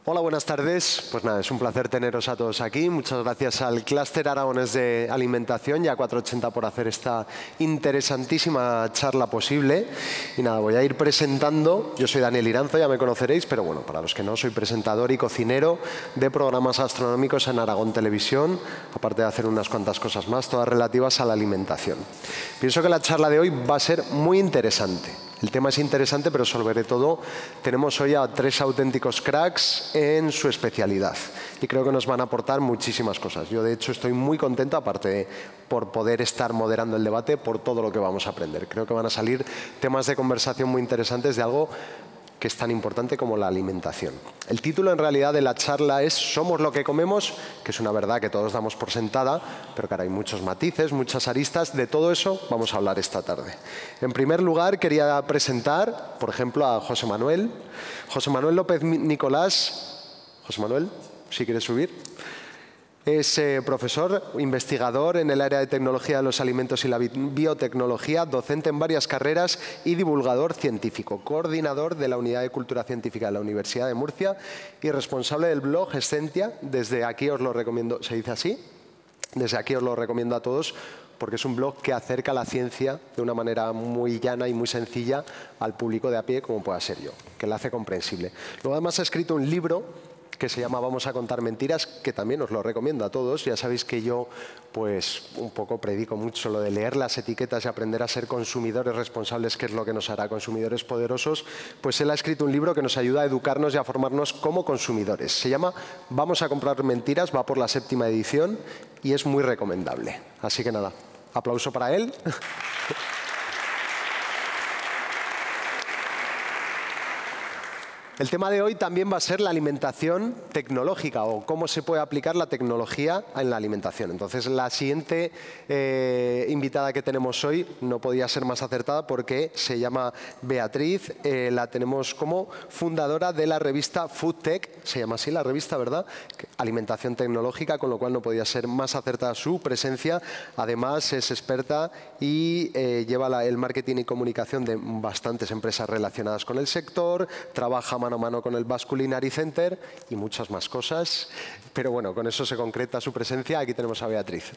Hola, buenas tardes. Pues nada, es un placer teneros a todos aquí. Muchas gracias al Clúster Aragonés de Alimentación y a 480 por hacer esta interesantísima charla posible. Y nada, voy a ir presentando. Yo soy Daniel Iranzo, ya me conoceréis, pero bueno, para los que no, soy presentador y cocinero de programas gastronómicos en Aragón Televisión, aparte de hacer unas cuantas cosas más, todas relativas a la alimentación. Pienso que la charla de hoy va a ser muy interesante. El tema es interesante, pero sobre todo tenemos hoy a tres auténticos cracks en su especialidad y creo que nos van a aportar muchísimas cosas. Yo, de hecho, estoy muy contento, aparte de por poder estar moderando el debate, por todo lo que vamos a aprender. Creo que van a salir temas de conversación muy interesantes de algo que es tan importante como la alimentación. El título en realidad de la charla es «Somos lo que comemos», que es una verdad que todos damos por sentada, pero que ahora hay muchos matices, muchas aristas. De todo eso vamos a hablar esta tarde. En primer lugar, quería presentar, por ejemplo, a José Manuel. José Manuel López Nicolás. José Manuel, si quieres subir. Es profesor, investigador en el área de tecnología de los alimentos y la biotecnología, docente en varias carreras y divulgador científico, coordinador de la Unidad de Cultura Científica de la Universidad de Murcia y responsable del blog Essentia. Desde aquí os lo recomiendo, ¿se dice así? Desde aquí os lo recomiendo a todos porque es un blog que acerca la ciencia de una manera muy llana y muy sencilla al público de a pie, como pueda ser yo, que la hace comprensible. Luego además ha escrito un libro que se llama Vamos a contar mentiras, que también os lo recomiendo a todos. Ya sabéis que yo pues un poco predico mucho lo de leer las etiquetas y aprender a ser consumidores responsables, que es lo que nos hará consumidores poderosos. Pues él ha escrito un libro que nos ayuda a educarnos y a formarnos como consumidores. Se llama Vamos a comprar mentiras, va por la 7ª edición y es muy recomendable. Así que nada, aplauso para él. El tema de hoy también va a ser la alimentación tecnológica o cómo se puede aplicar la tecnología en la alimentación. Entonces, la siguiente invitada que tenemos hoy no podía ser más acertada porque se llama Beatriz. La tenemos como fundadora de la revista Food Tech, se llama así la revista, ¿verdad? Alimentación tecnológica, con lo cual no podía ser más acertada su presencia. Además, es experta y lleva el marketing y comunicación de bastantes empresas relacionadas con el sector, trabaja mano a mano con el Basque Culinary Center y muchas más cosas. Pero bueno, con eso se concreta su presencia. Aquí tenemos a Beatriz.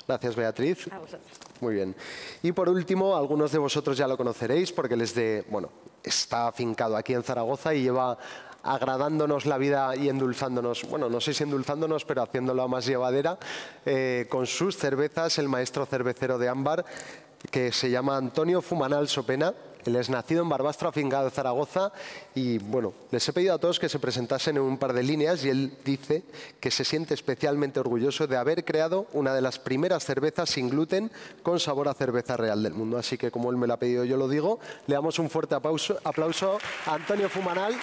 Gracias, Beatriz. A vosotros. Muy bien. Y por último, algunos de vosotros ya lo conoceréis porque él está afincado aquí en Zaragoza y lleva agradándonos la vida y endulzándonos, bueno, no sé si endulzándonos, pero haciéndola más llevadera, con sus cervezas, el maestro cervecero de Ámbar, que se llama Antonio Fumanal Sopena. Él es nacido en Barbastro, afincado en Zaragoza, y bueno, les he pedido a todos que se presentasen en un par de líneas y él dice que se siente especialmente orgulloso de haber creado una de las primeras cervezas sin gluten con sabor a cerveza real del mundo. Así que como él me lo ha pedido, yo lo digo. Le damos un fuerte aplauso a Antonio Fumanal.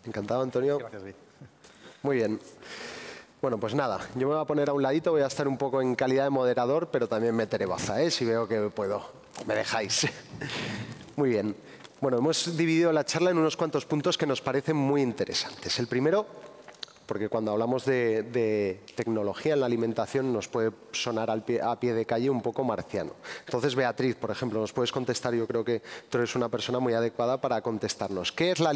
Encantado, Antonio. Gracias, Vic. Muy bien. Bueno, pues nada, yo me voy a poner a un ladito, voy a estar un poco en calidad de moderador, pero también meteré baza, si veo que puedo. Me dejáis. Muy bien. Bueno, hemos dividido la charla en unos cuantos puntos que nos parecen muy interesantes. El primero, porque cuando hablamos de tecnología en la alimentación nos puede sonar a pie de calle un poco marciano. Entonces, Beatriz, por ejemplo, nos puedes contestar. Yo creo que tú eres una persona muy adecuada para contestarnos. ¿Qué es la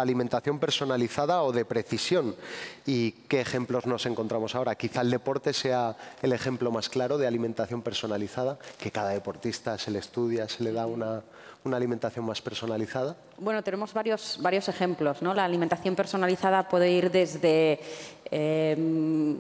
alimentación personalizada o de precisión? ¿Y qué ejemplos nos encontramos ahora? Quizá el deporte sea el ejemplo más claro de alimentación personalizada, que cada deportista se le estudia, se le da una alimentación más personalizada. Bueno, tenemos varios ejemplos, ¿no? La alimentación personalizada puede ir desde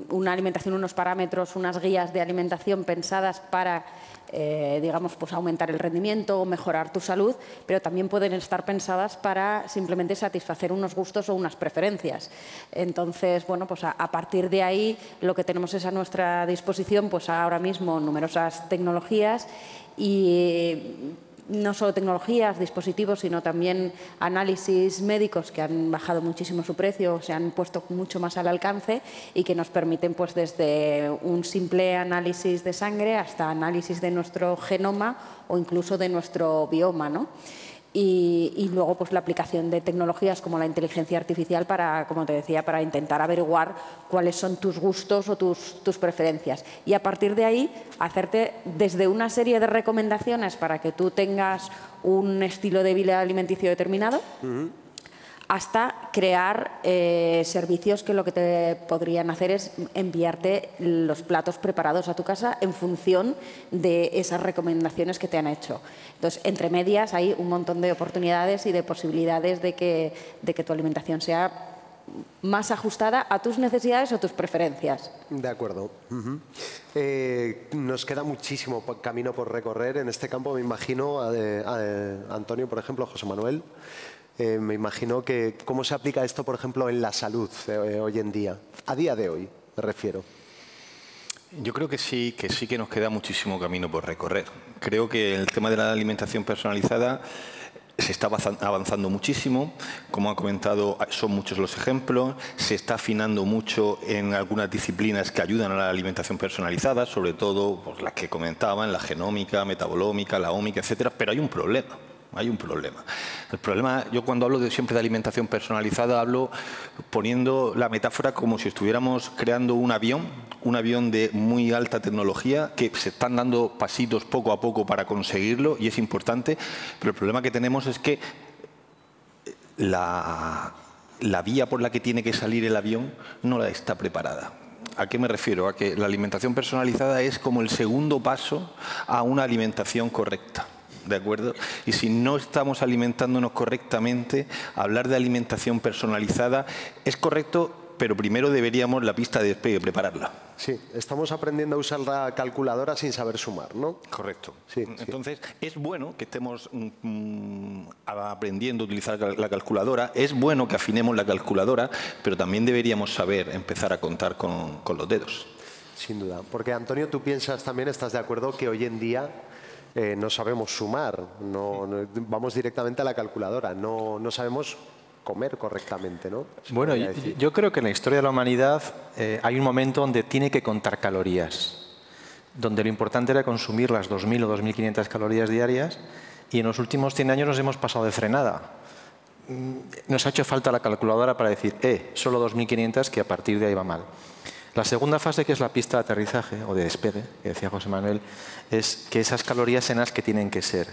una alimentación, unos parámetros, unas guías de alimentación pensadas para, digamos, pues aumentar el rendimiento o mejorar tu salud, pero también pueden estar pensadas para simplemente satisfacer unos gustos o unas preferencias. Entonces, bueno, pues a partir de ahí lo que tenemos es a nuestra disposición, pues ahora mismo numerosas tecnologías y no solo tecnologías, dispositivos, sino también análisis médicos que han bajado muchísimo su precio, se han puesto mucho más al alcance y que nos permiten, pues, desde un simple análisis de sangre hasta análisis de nuestro genoma o incluso de nuestro bioma, ¿no? Y luego pues la aplicación de tecnologías como la inteligencia artificial para, como te decía, para intentar averiguar cuáles son tus gustos o tus preferencias. Y a partir de ahí hacerte desde una serie de recomendaciones para que tú tengas un estilo de vida alimenticio determinado, hasta crear servicios que lo que te podrían hacer es enviarte los platos preparados a tu casa en función de esas recomendaciones que te han hecho. Entonces, entre medias hay un montón de oportunidades y de posibilidades de que tu alimentación sea más ajustada a tus necesidades o tus preferencias. De acuerdo. Nos queda muchísimo camino por recorrer en este campo, me imagino, Antonio, por ejemplo, José Manuel. Me imagino que cómo se aplica esto, por ejemplo, en la salud hoy en día, a día de hoy, me refiero. Yo creo que sí que nos queda muchísimo camino por recorrer. Creo que el tema de la alimentación personalizada se está avanzando muchísimo, como ha comentado, son muchos los ejemplos, se está afinando mucho en algunas disciplinas que ayudan a la alimentación personalizada, sobre todo pues, las que comentaban, la genómica, metabolómica, la ómica, etcétera, pero hay un problema. Hay un problema. El problema, yo cuando hablo siempre de alimentación personalizada, hablo poniendo la metáfora como si estuviéramos creando un avión de muy alta tecnología, que se están dando pasitos poco a poco para conseguirlo y es importante, pero el problema que tenemos es que la vía por la que tiene que salir el avión no la está preparada. ¿A qué me refiero? A que la alimentación personalizada es como el segundo paso a una alimentación correcta. ¿De acuerdo? Y si no estamos alimentándonos correctamente, hablar de alimentación personalizada es correcto, pero primero deberíamos la pista de despegue, prepararla. Sí, estamos aprendiendo a usar la calculadora sin saber sumar, ¿no? Correcto. Sí, entonces, es bueno que estemos aprendiendo a utilizar la calculadora, es bueno que afinemos la calculadora, pero también deberíamos saber empezar a contar con los dedos. Sin duda. Porque, Antonio, tú piensas también, ¿estás de acuerdo que hoy en día no sabemos sumar, vamos directamente a la calculadora, no sabemos comer correctamente, ¿no? Bueno, yo creo que en la historia de la humanidad hay un momento donde tiene que contar calorías, donde lo importante era consumir las 2.000 o 2.500 calorías diarias y en los últimos 100 años nos hemos pasado de frenada. Nos ha hecho falta la calculadora para decir, solo 2.500, que a partir de ahí va mal. La segunda fase, que es la pista de aterrizaje o de despegue, que decía José Manuel, es que esas calorías sean las que tienen que ser.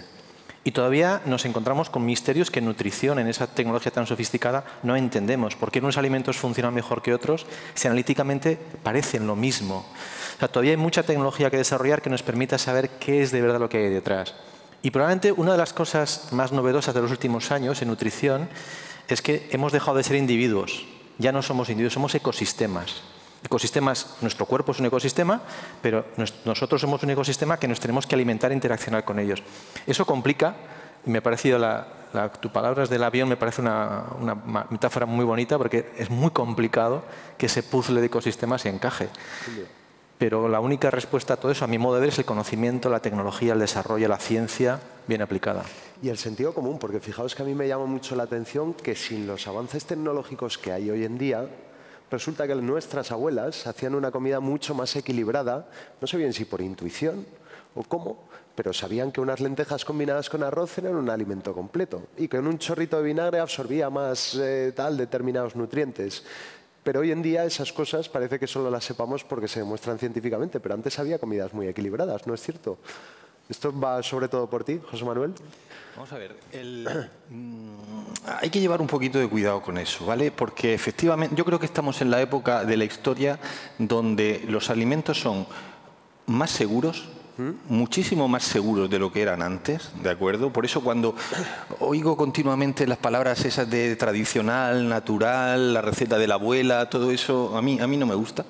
Y todavía nos encontramos con misterios que en nutrición, en esa tecnología tan sofisticada, no entendemos. ¿Por qué unos alimentos funcionan mejor que otros si analíticamente parecen lo mismo? O sea, todavía hay mucha tecnología que desarrollar que nos permita saber qué es de verdad lo que hay detrás. Y probablemente una de las cosas más novedosas de los últimos años en nutrición es que hemos dejado de ser individuos. Ya no somos individuos, somos ecosistemas. Ecosistemas, nuestro cuerpo es un ecosistema, pero nosotros somos un ecosistema que nos tenemos que alimentar e interaccionar con ellos. Eso complica, y me ha parecido, tus palabras del avión me parece una metáfora muy bonita, porque es muy complicado que ese puzzle de ecosistemas se encaje. Pero la única respuesta a todo eso, a mi modo de ver, es el conocimiento, la tecnología, el desarrollo, la ciencia bien aplicada. Y el sentido común, porque fijaos que a mí me llama mucho la atención que sin los avances tecnológicos que hay hoy en día, resulta que nuestras abuelas hacían una comida mucho más equilibrada, no sé bien si por intuición o cómo, pero sabían que unas lentejas combinadas con arroz eran un alimento completo y que en un chorrito de vinagre absorbía más determinados nutrientes. Pero hoy en día esas cosas parece que solo las sepamos porque se demuestran científicamente, pero antes había comidas muy equilibradas, ¿no es cierto? ¿Esto va sobre todo por ti, José Manuel? Vamos a ver, hay que llevar un poquito de cuidado con eso, ¿vale? Porque efectivamente yo creo que estamos en la época de la historia donde los alimentos son más seguros, muchísimo más seguros de lo que eran antes, ¿de acuerdo? Por eso cuando oigo continuamente las palabras esas de tradicional, natural, la receta de la abuela, todo eso, a mí no me gusta.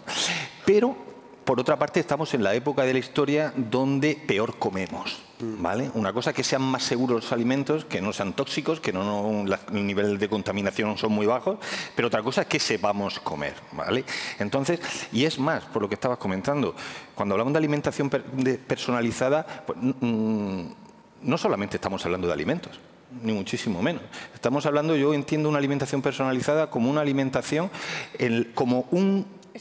Pero, por otra parte, estamos en la época de la historia donde peor comemos, ¿vale? Una cosa que sean más seguros los alimentos, que no sean tóxicos, que el nivel de contaminación son muy bajos, pero otra cosa es que sepamos comer, ¿vale? Entonces, y es más, por lo que estabas comentando, cuando hablamos de alimentación personalizada, pues, no solamente estamos hablando de alimentos, ni muchísimo menos. Estamos hablando, yo entiendo una alimentación personalizada como una alimentación, como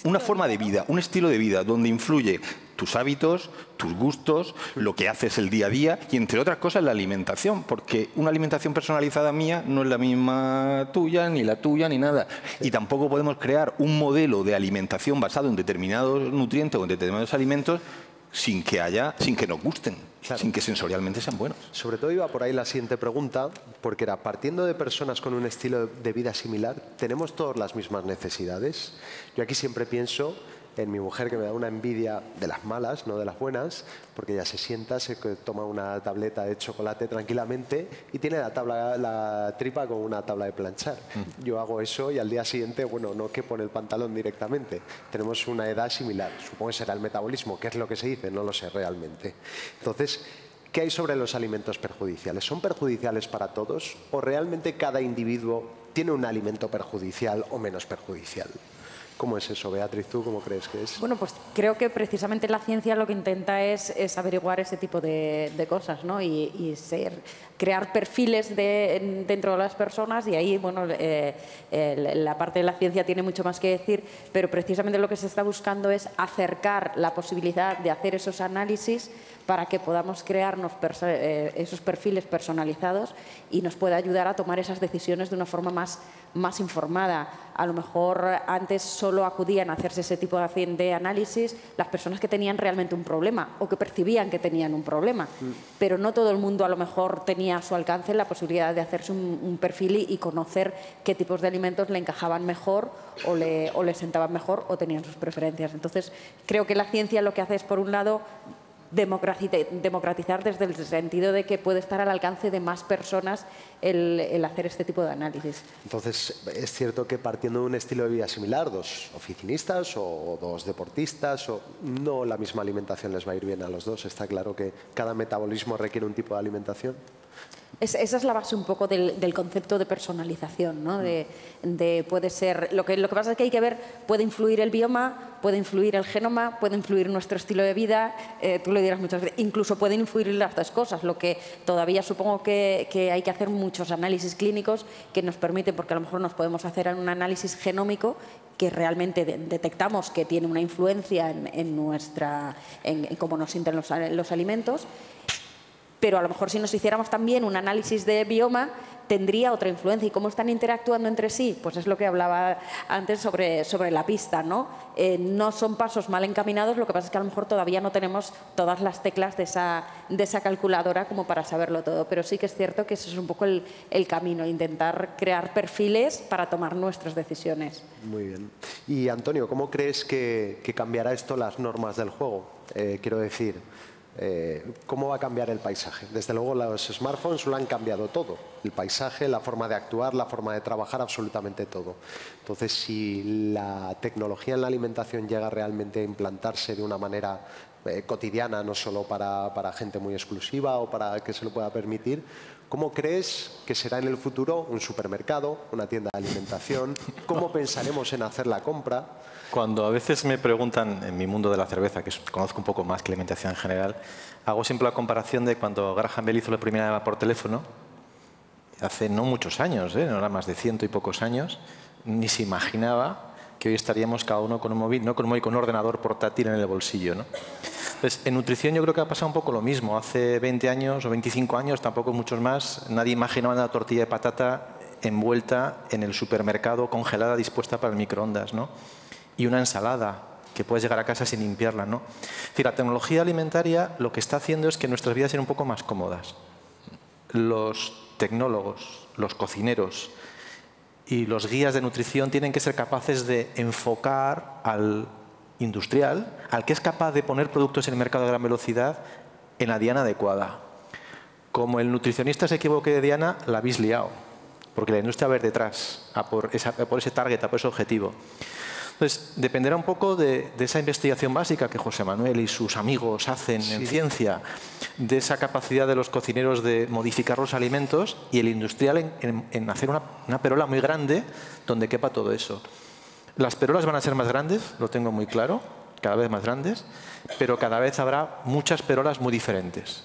una forma de vida, un estilo de vida, donde influye tus hábitos, tus gustos, lo que haces el día a día y, entre otras cosas, la alimentación, porque una alimentación personalizada mía no es la misma tuya, ni la tuya, ni nada. Y tampoco podemos crear un modelo de alimentación basado en determinados nutrientes o en determinados alimentos sin que nos gusten, claro, sin que sensorialmente sean buenos. Sobre todo iba por ahí la siguiente pregunta, porque era, partiendo de personas con un estilo de vida similar, ¿tenemos todas las mismas necesidades? Yo aquí siempre pienso en mi mujer, que me da una envidia de las malas, no de las buenas, porque ella se sienta, se toma una tableta de chocolate tranquilamente y tiene la tripa como una tabla de planchar. Yo hago eso y al día siguiente, bueno, no quepo en el pantalón directamente. Tenemos una edad similar. Supongo que será el metabolismo, que es lo que se dice, no lo sé realmente. Entonces, ¿qué hay sobre los alimentos perjudiciales? ¿Son perjudiciales para todos o realmente cada individuo tiene un alimento perjudicial o menos perjudicial? ¿Cómo es eso, Beatriz? ¿Tú cómo crees que es? Bueno, pues creo que precisamente la ciencia lo que intenta es averiguar ese tipo de cosas, ¿no? Y crear perfiles dentro de las personas, y ahí, bueno, la parte de la ciencia tiene mucho más que decir, pero precisamente lo que se está buscando es acercar la posibilidad de hacer esos análisis para que podamos crearnos esos perfiles personalizados y nos pueda ayudar a tomar esas decisiones de una forma más informada. A lo mejor antes solo acudían a hacerse ese tipo de análisis las personas que tenían realmente un problema o que percibían que tenían un problema, pero no todo el mundo a lo mejor tenía a su alcance la posibilidad de hacerse un perfil y conocer qué tipos de alimentos le encajaban mejor o le sentaban mejor o tenían sus preferencias. Entonces, creo que la ciencia lo que hace es, por un lado, democratizar desde el sentido de que puede estar al alcance de más personas el hacer este tipo de análisis. Entonces, es cierto que partiendo de un estilo de vida similar, dos oficinistas o dos deportistas, no la misma alimentación les va a ir bien a los dos. Está claro que cada metabolismo requiere un tipo de alimentación. Esa es la base un poco del concepto de personalización, ¿no? Puede ser, lo que pasa es que hay que ver, puede influir el bioma, puede influir el genoma, puede influir nuestro estilo de vida, tú lo dirás muchas veces, incluso pueden influir las dos cosas, lo que todavía supongo que hay que hacer muchos análisis clínicos que nos permiten, porque a lo mejor nos podemos hacer un análisis genómico que realmente detectamos que tiene una influencia en cómo nos sienten los alimentos. Pero a lo mejor si nos hiciéramos también un análisis de bioma, tendría otra influencia. ¿Y cómo están interactuando entre sí? Pues es lo que hablaba antes sobre la pista, ¿no? No son pasos mal encaminados, lo que pasa es que a lo mejor todavía no tenemos todas las teclas de esa calculadora como para saberlo todo. Pero sí que es cierto que ese es un poco el camino, intentar crear perfiles para tomar nuestras decisiones. Muy bien. Y Antonio, ¿cómo crees que cambiará esto las normas del juego? Quiero decir, ¿cómo va a cambiar el paisaje? Desde luego los smartphones lo han cambiado todo. El paisaje, la forma de actuar, la forma de trabajar, absolutamente todo. Entonces, si la tecnología en la alimentación llega realmente a implantarse de una manera cotidiana, no solo para gente muy exclusiva o para que se lo pueda permitir, ¿cómo crees que será en el futuro un supermercado, una tienda de alimentación? ¿Cómo pensaremos en hacer la compra? Cuando a veces me preguntan en mi mundo de la cerveza, que conozco un poco más que la alimentación en general, hago siempre la comparación de cuando Graham Bell hizo la primera llamada por teléfono, hace no muchos años, no era más de 100 y pocos años, ni se imaginaba que hoy estaríamos cada uno con un móvil, no con un móvil, con un ordenador portátil en el bolsillo, ¿no? Entonces, en nutrición yo creo que ha pasado un poco lo mismo. Hace 20 años o 25 años, tampoco muchos más, nadie imaginaba una tortilla de patata envuelta en el supermercado, congelada, dispuesta para el microondas, ¿no? Y una ensalada que puedes llegar a casa sin limpiarla, ¿no? Es decir, la tecnología alimentaria lo que está haciendo es que nuestras vidas sean un poco más cómodas. Los tecnólogos, los cocineros y los guías de nutrición tienen que ser capaces de enfocar al industrial, al que es capaz de poner productos en el mercado a gran velocidad, en la diana adecuada. Como el nutricionista se equivoque de diana, la habéis liado, porque la industria va a ir detrás, a por ese target, a por ese objetivo. Entonces, dependerá un poco de esa investigación básica que José Manuel y sus amigos hacen en ciencia, de esa capacidad de los cocineros de modificar los alimentos y el industrial en hacer una perola muy grande donde quepa todo eso. Las perolas van a ser más grandes, lo tengo muy claro, cada vez más grandes, pero cada vez habrá muchas perolas muy diferentes.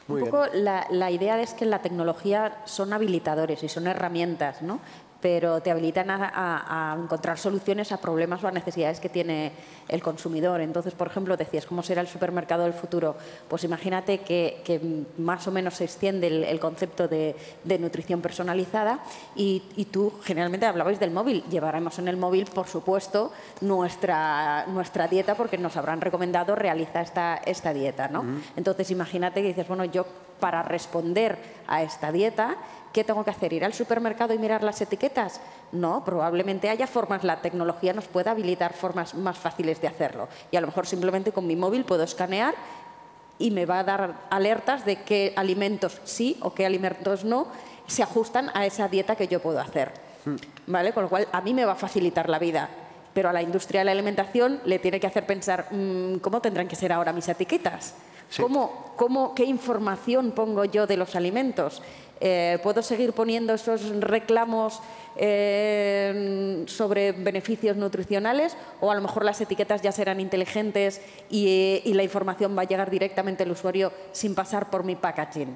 Un poco la idea es que la tecnología son habilitadores y son herramientas, ¿no? pero te habilitan a encontrar soluciones a problemas o a necesidades que tiene el consumidor. Entonces, por ejemplo, decías, ¿cómo será el supermercado del futuro? Pues imagínate que más o menos se extiende el concepto de nutrición personalizada y tú generalmente hablabais del móvil. Llevaremos en el móvil, por supuesto, nuestra dieta porque nos habrán recomendado realizar esta dieta, ¿no? Entonces, imagínate que dices, bueno, yo para responder a esta dieta, ¿qué tengo que hacer? ¿Ir al supermercado y mirar las etiquetas? No, probablemente haya formas, la tecnología nos pueda habilitar formas más fáciles de hacerlo. Y a lo mejor simplemente con mi móvil puedo escanear y me va a dar alertas de qué alimentos sí o qué alimentos no se ajustan a esa dieta que yo puedo hacer. ¿Vale? Con lo cual, a mí me va a facilitar la vida. Pero a la industria de la alimentación le tiene que hacer pensar, ¿cómo tendrán que ser ahora mis etiquetas? Sí. ¿Qué información pongo yo de los alimentos? ¿Puedo seguir poniendo esos reclamos sobre beneficios nutricionales o a lo mejor las etiquetas ya serán inteligentes y la información va a llegar directamente al usuario sin pasar por mi packaging?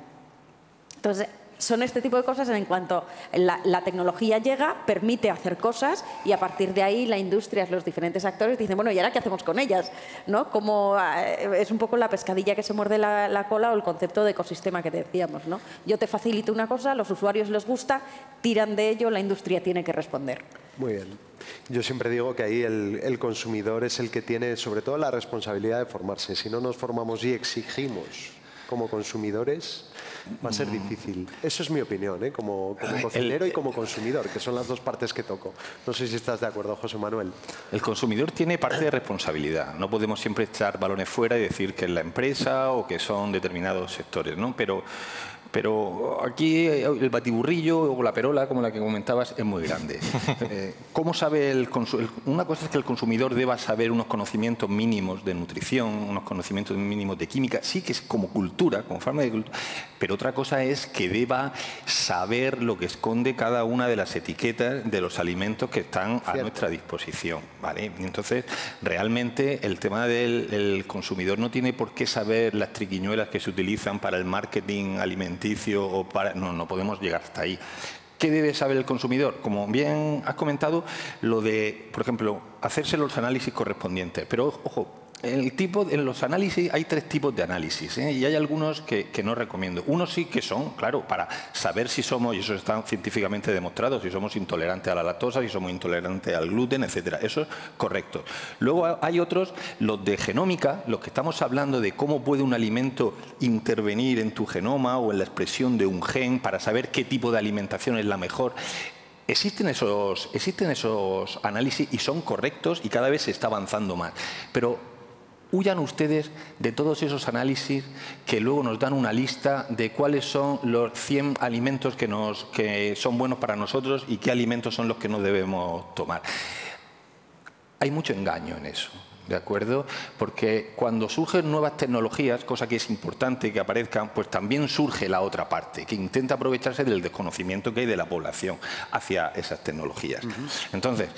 Entonces, son este tipo de cosas en cuanto la tecnología llega, permite hacer cosas y a partir de ahí la industria, los diferentes actores dicen, bueno, ¿y ahora qué hacemos con ellas? ¿No? Como, es un poco la pescadilla que se muerde la cola o el concepto de ecosistema que decíamos, ¿no? Yo te facilito una cosa, los usuarios les gusta, tiran de ello, la industria tiene que responder. Muy bien. Yo siempre digo que ahí el consumidor es el que tiene sobre todo la responsabilidad de formarse. Si no nos formamos y exigimos como consumidores, va a ser difícil. Eso es mi opinión, ¿eh? Como cocinero y como consumidor, que son las dos partes que toco. No sé si estás de acuerdo, José Manuel. El consumidor tiene parte de responsabilidad. No podemos siempre echar balones fuera y decir que es la empresa o que son determinados sectores, ¿no? Pero aquí el batiburrillo o la perola, como la que comentabas, es muy grande. ¿Cómo sabe el consumidor? Una cosa es que el consumidor deba saber unos conocimientos mínimos de nutrición, unos conocimientos mínimos de química, sí que es como cultura, como forma de cultura, pero otra cosa es que deba saber lo que esconde cada una de las etiquetas de los alimentos que están a nuestra disposición, ¿vale? Entonces, realmente el tema del consumidor no tiene por qué saber las triquiñuelas que se utilizan para el marketing alimenticio o para... No podemos llegar hasta ahí. ¿Qué debe saber el consumidor? Como bien has comentado, lo de, por ejemplo, hacerse los análisis correspondientes. Pero, ojo, en los análisis hay 3 tipos de análisis, ¿eh? Y hay algunos que no recomiendo. Unos sí que son, claro, para saber si somos, y eso está científicamente demostrado, si somos intolerantes a la lactosa, si somos intolerantes al gluten, etcétera. Eso es correcto. Luego hay otros, los de genómica, los que estamos hablando de cómo puede un alimento intervenir en tu genoma o en la expresión de un gen para saber qué tipo de alimentación es la mejor. Existen esos análisis y son correctos y cada vez se está avanzando más. Pero huyan ustedes de todos esos análisis que luego nos dan una lista de cuáles son los 100 alimentos que son buenos para nosotros y qué alimentos son los que no debemos tomar. Hay mucho engaño en eso, ¿de acuerdo? Porque cuando surgen nuevas tecnologías, cosa que es importante que aparezcan, pues también surge la otra parte, que intenta aprovecharse del desconocimiento que hay de la población hacia esas tecnologías. Entonces,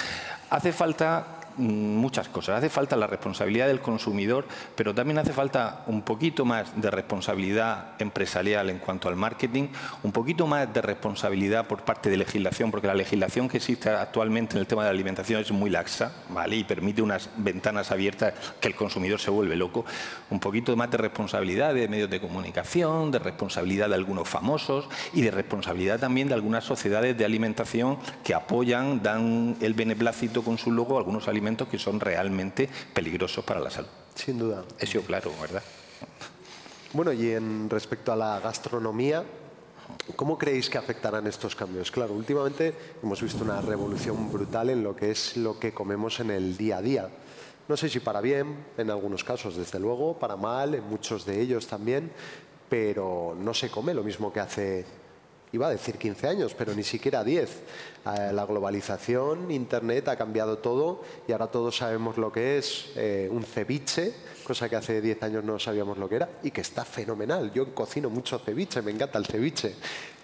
hace falta muchas cosas. Hace falta la responsabilidad del consumidor, pero también hace falta un poquito más de responsabilidad empresarial en cuanto al marketing, un poquito más de responsabilidad por parte de legislación, porque la legislación que existe actualmente en el tema de la alimentación es muy laxa, ¿vale? Y permite unas ventanas abiertas que el consumidor se vuelve loco. Un poquito más de responsabilidad de medios de comunicación, de responsabilidad de algunos famosos y de responsabilidad también de algunas sociedades de alimentación que apoyan, dan el beneplácito con su logo a algunos alimentos que son realmente peligrosos para la salud. Sin duda. Eso claro, ¿verdad? Bueno, y respecto a la gastronomía, ¿cómo creéis que afectarán estos cambios? Claro, últimamente hemos visto una revolución brutal en lo que es lo que comemos en el día a día. No sé si para bien, en algunos casos desde luego, para mal, en muchos de ellos también, pero no se come lo mismo que hace, iba a decir 15 años, pero ni siquiera 10. La globalización, Internet ha cambiado todo y ahora todos sabemos lo que es un ceviche, cosa que hace 10 años no sabíamos lo que era y que está fenomenal. Yo cocino mucho ceviche, me encanta el ceviche,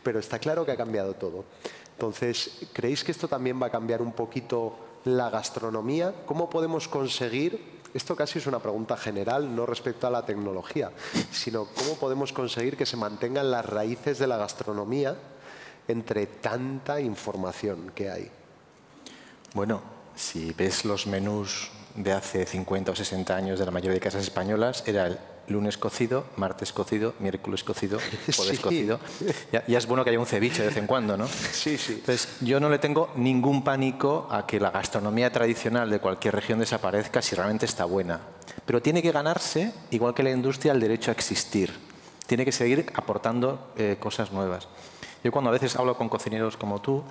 pero está claro que ha cambiado todo. Entonces, ¿creéis que esto también va a cambiar un poquito la gastronomía? ¿Cómo podemos conseguir... Esto casi es una pregunta general, no respecto a la tecnología, sino cómo podemos conseguir que se mantengan las raíces de la gastronomía entre tanta información que hay? Bueno, si ves los menús de hace 50 o 60 años de la mayoría de casas españolas, era el lunes cocido, martes cocido, miércoles cocido, jueves cocido. Ya es bueno que haya un ceviche de vez en cuando, ¿no? Sí, sí. Entonces, yo no le tengo ningún pánico a que la gastronomía tradicional de cualquier región desaparezca si realmente está buena. Pero tiene que ganarse, igual que la industria, el derecho a existir. Tiene que seguir aportando cosas nuevas. Yo cuando a veces hablo con cocineros como tú,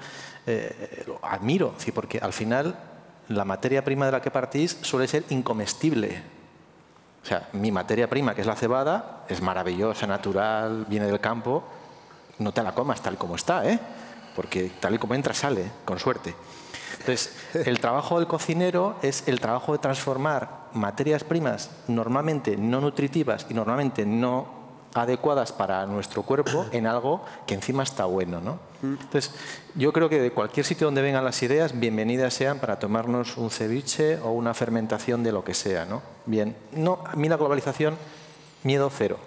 lo admiro, ¿sí? Porque al final la materia prima de la que partís suele ser incomestible. O sea, mi materia prima, que es la cebada, es maravillosa, natural, viene del campo. No te la comas tal como está, ¿eh? Porque tal y como entra, sale, con suerte. Entonces, el trabajo del cocinero es el trabajo de transformar materias primas normalmente no nutritivas y normalmente no adecuadas para nuestro cuerpo en algo que encima está bueno, ¿no? Entonces, yo creo que de cualquier sitio donde vengan las ideas, bienvenidas sean para tomarnos un ceviche o una fermentación de lo que sea, ¿no? Bien, no, a mí la globalización, miedo cero.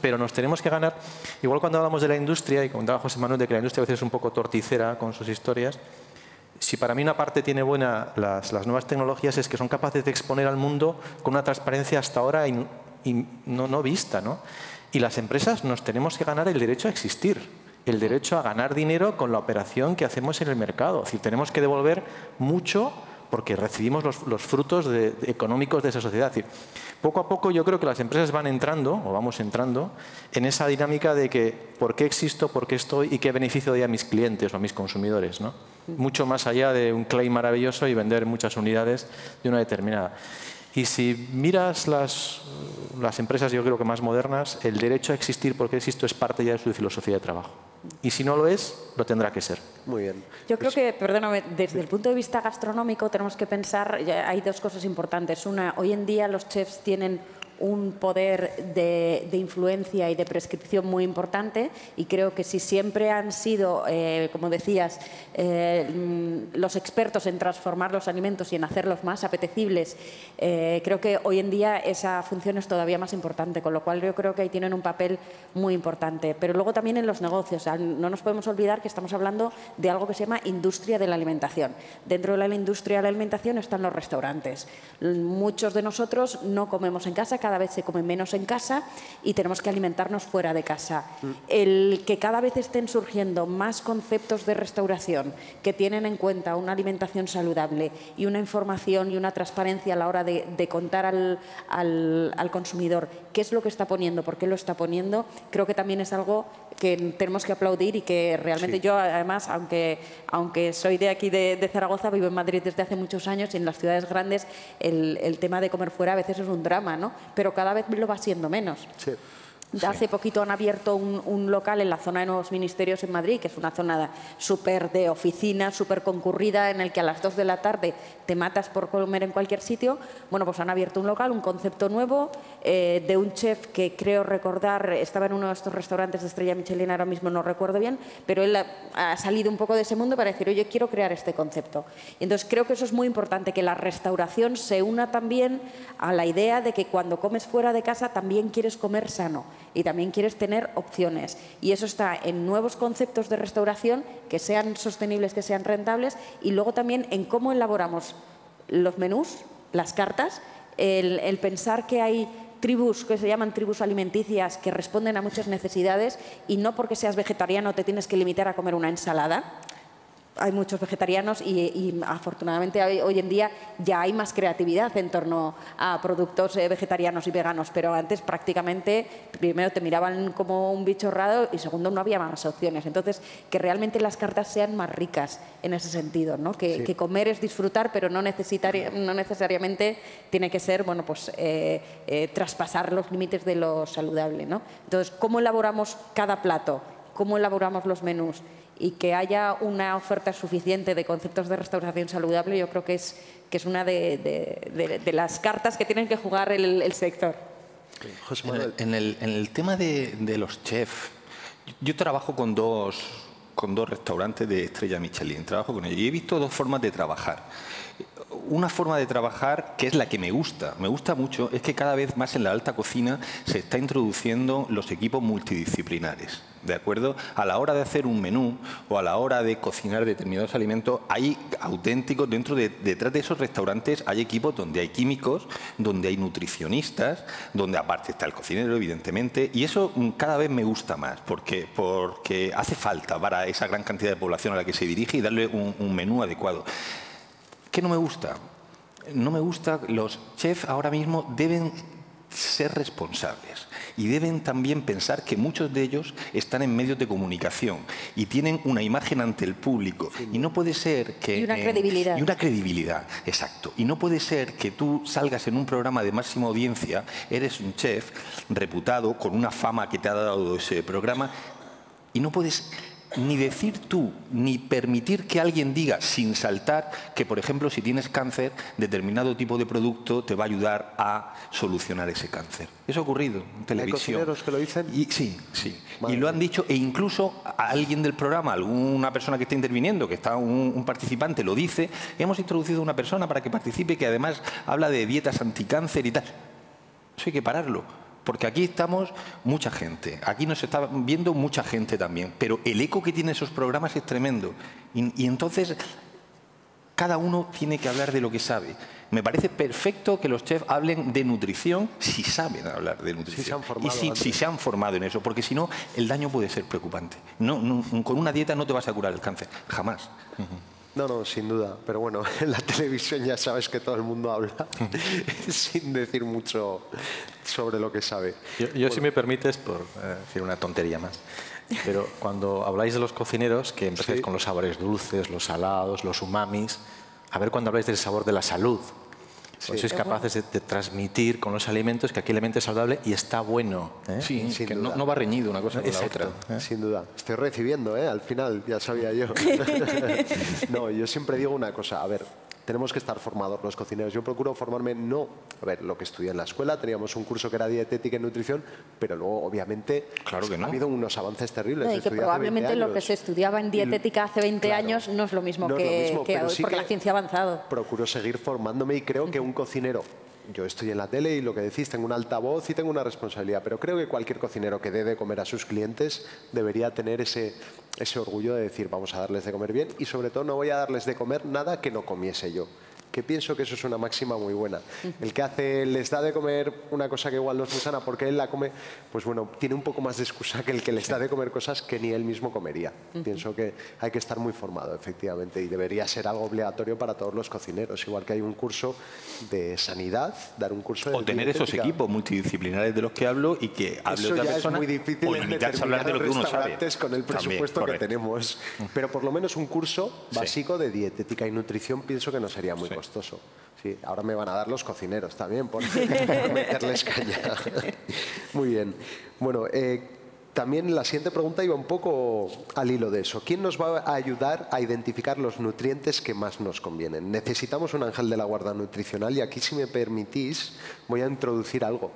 Pero nos tenemos que ganar, igual cuando hablamos de la industria, y comentaba José Manuel de que la industria a veces es un poco torticera con sus historias, si para mí una parte tiene buena las nuevas tecnologías es que son capaces de exponer al mundo con una transparencia hasta ahora no vista, ¿no? Y las empresas nos tenemos que ganar el derecho a existir, el derecho a ganar dinero con la operación que hacemos en el mercado. Es decir, tenemos que devolver mucho porque recibimos los frutos económicos de esa sociedad. Es decir, poco a poco yo creo que las empresas van entrando, o vamos entrando, en esa dinámica de que por qué existo, por qué estoy y qué beneficio doy a mis clientes o a mis consumidores, ¿no? Mucho más allá de un claim maravilloso y vender muchas unidades de una determinada. Y si miras las empresas, yo creo que más modernas, el derecho a existir porque existo es parte ya de su filosofía de trabajo. Y si no lo es, lo tendrá que ser. Muy bien. Yo creo que, perdóname, desde el punto de vista gastronómico tenemos que pensar, hay dos cosas importantes. Una, hoy en día los chefs tienen un poder de influencia y de prescripción muy importante y creo que si siempre han sido, como decías, los expertos en transformar los alimentos y en hacerlos más apetecibles, creo que hoy en día esa función es todavía más importante, con lo cual yo creo que ahí tienen un papel muy importante. Pero luego también en los negocios, no nos podemos olvidar que estamos hablando de algo que se llama industria de la alimentación. Dentro de la industria de la alimentación están los restaurantes. Muchos de nosotros no comemos en casa, cada vez se come menos en casa y tenemos que alimentarnos fuera de casa. El que cada vez estén surgiendo más conceptos de restauración que tienen en cuenta una alimentación saludable y una información y una transparencia a la hora de contar al consumidor qué es lo que está poniendo, por qué lo está poniendo, creo que también es algo que tenemos que aplaudir y que realmente yo, además, aunque soy de aquí de Zaragoza, vivo en Madrid desde hace muchos años y en las ciudades grandes el tema de comer fuera a veces es un drama, ¿no? Pero cada vez lo va siendo menos. Sí. Hace poquito han abierto un local en la zona de Nuevos Ministerios en Madrid, que es una zona súper de oficina, súper concurrida, en el que a las 2 de la tarde te matas por comer en cualquier sitio. Bueno, pues han abierto un local, un concepto nuevo, de un chef que creo recordar, estaba en uno de estos restaurantes de estrella Michelin, ahora mismo no recuerdo bien, pero él ha salido un poco de ese mundo para decir, oye, quiero crear este concepto. Entonces creo que eso es muy importante, que la restauración se una también a la idea de que cuando comes fuera de casa también quieres comer sano y también quieres tener opciones. Y eso está en nuevos conceptos de restauración que sean sostenibles, que sean rentables, y luego también en cómo elaboramos los menús, las cartas, el pensar que hay tribus que se llaman tribus alimenticias que responden a muchas necesidades y no porque seas vegetariano te tienes que limitar a comer una ensalada. Hay muchos vegetarianos y afortunadamente hoy en día ya hay más creatividad en torno a productos vegetarianos y veganos, pero antes prácticamente primero te miraban como un bicho raro y segundo no había más opciones. Entonces, que realmente las cartas sean más ricas en ese sentido, ¿no? Que comer es disfrutar, pero no necesariamente tiene que ser, bueno, pues traspasar los límites de lo saludable, ¿no? Entonces, ¿cómo elaboramos cada plato? ¿Cómo elaboramos los menús? Y que haya una oferta suficiente de conceptos de restauración saludable, yo creo que es una de las cartas que tienen que jugar el sector. José Manuel. En el tema de los chefs, yo trabajo con dos restaurantes de estrella Michelin, trabajo con ellos y he visto dos formas de trabajar. una forma de trabajar que es la que me gusta mucho, es que cada vez más en la alta cocina se está introduciendo los equipos multidisciplinares. ¿De acuerdo? A la hora de hacer un menú o a la hora de cocinar determinados alimentos, hay auténticos, detrás de esos restaurantes hay equipos donde hay químicos, donde hay nutricionistas, donde aparte está el cocinero, evidentemente, y eso cada vez me gusta más, porque hace falta para esa gran cantidad de población a la que se dirige y darle un menú adecuado. ¿Qué no me gusta? No me gusta, los chefs ahora mismo deben ser responsables y deben también pensar que muchos de ellos están en medios de comunicación y tienen una imagen ante el público y no puede ser que... Y una credibilidad. Y una credibilidad, exacto. Y no puede ser que tú salgas en un programa de máxima audiencia, eres un chef reputado, con una fama que te ha dado ese programa y no puedes ni decir tú, ni permitir que alguien diga sin saltar que, por ejemplo, si tienes cáncer, determinado tipo de producto te va a ayudar a solucionar ese cáncer. Eso ha ocurrido en televisión. ¿Hay cocineros que lo dicen? Sí. Y lo han dicho, e incluso a alguien del programa, alguna persona que está interviniendo, que está un participante, lo dice. Hemos introducido una persona para que participe que además habla de dietas anticáncer y tal. Eso hay que pararlo. Porque aquí estamos mucha gente, aquí nos está viendo mucha gente también, pero el eco que tienen esos programas es tremendo. Y entonces cada uno tiene que hablar de lo que sabe. Me parece perfecto que los chefs hablen de nutrición si saben hablar de nutrición. Si se han formado en eso, porque si no, el daño puede ser preocupante. Con una dieta no te vas a curar el cáncer, jamás. No, sin duda. Pero bueno, en la televisión ya sabes que todo el mundo habla sin decir mucho sobre lo que sabe. Yo si me permites, por decir una tontería más, pero cuando habláis de los cocineros, que empezáis con los sabores dulces, los salados, los umamis, a ver cuando habláis del sabor de la salud. Sois capaces de transmitir con los alimentos que aquí el alimento es saludable y está bueno. Sí, que no va reñido una cosa con la otra. Sin duda. Estoy recibiendo, al final, ya sabía yo. No, yo siempre digo una cosa, a ver, tenemos que estar formados los cocineros. Yo procuro formarme, a ver, lo que estudié en la escuela, teníamos un curso que era dietética y nutrición, pero luego, obviamente, claro que no. Ha habido unos avances terribles. No, y que probablemente lo que se estudiaba en dietética hace 20 años no es lo mismo que hoy, porque la ciencia ha avanzado. Procuro seguir formándome y creo que un cocinero... Yo estoy en la tele y lo que decís, tengo un altavoz y tengo una responsabilidad, pero creo que cualquier cocinero que dé de comer a sus clientes debería tener ese orgullo de decir vamos a darles de comer bien y sobre todo no voy a darles de comer nada que no comiese yo. Que pienso que eso es una máxima muy buena. El que les da de comer una cosa que igual no es muy sana porque él la come, pues bueno, tiene un poco más de excusa que el que les da de comer cosas que ni él mismo comería. Pienso que hay que estar muy formado, efectivamente, y debería ser algo obligatorio para todos los cocineros, igual que hay un curso de sanidad, dar un curso de o tener esos equipos multidisciplinares de los que hablo y que hable otra persona. Es muy difícil o limitarse a hablar de lo que uno sabe. Con el presupuesto que tenemos. Pero por lo menos un curso básico de dietética y nutrición pienso que no sería muy costoso. Sí, ahora me van a dar los cocineros también por meterles caña. Muy bien. Bueno, también la siguiente pregunta iba un poco al hilo de eso. ¿Quién nos va a ayudar a identificar los nutrientes que más nos convienen? Necesitamos un ángel de la guarda nutricional y aquí, si me permitís, voy a introducir algo.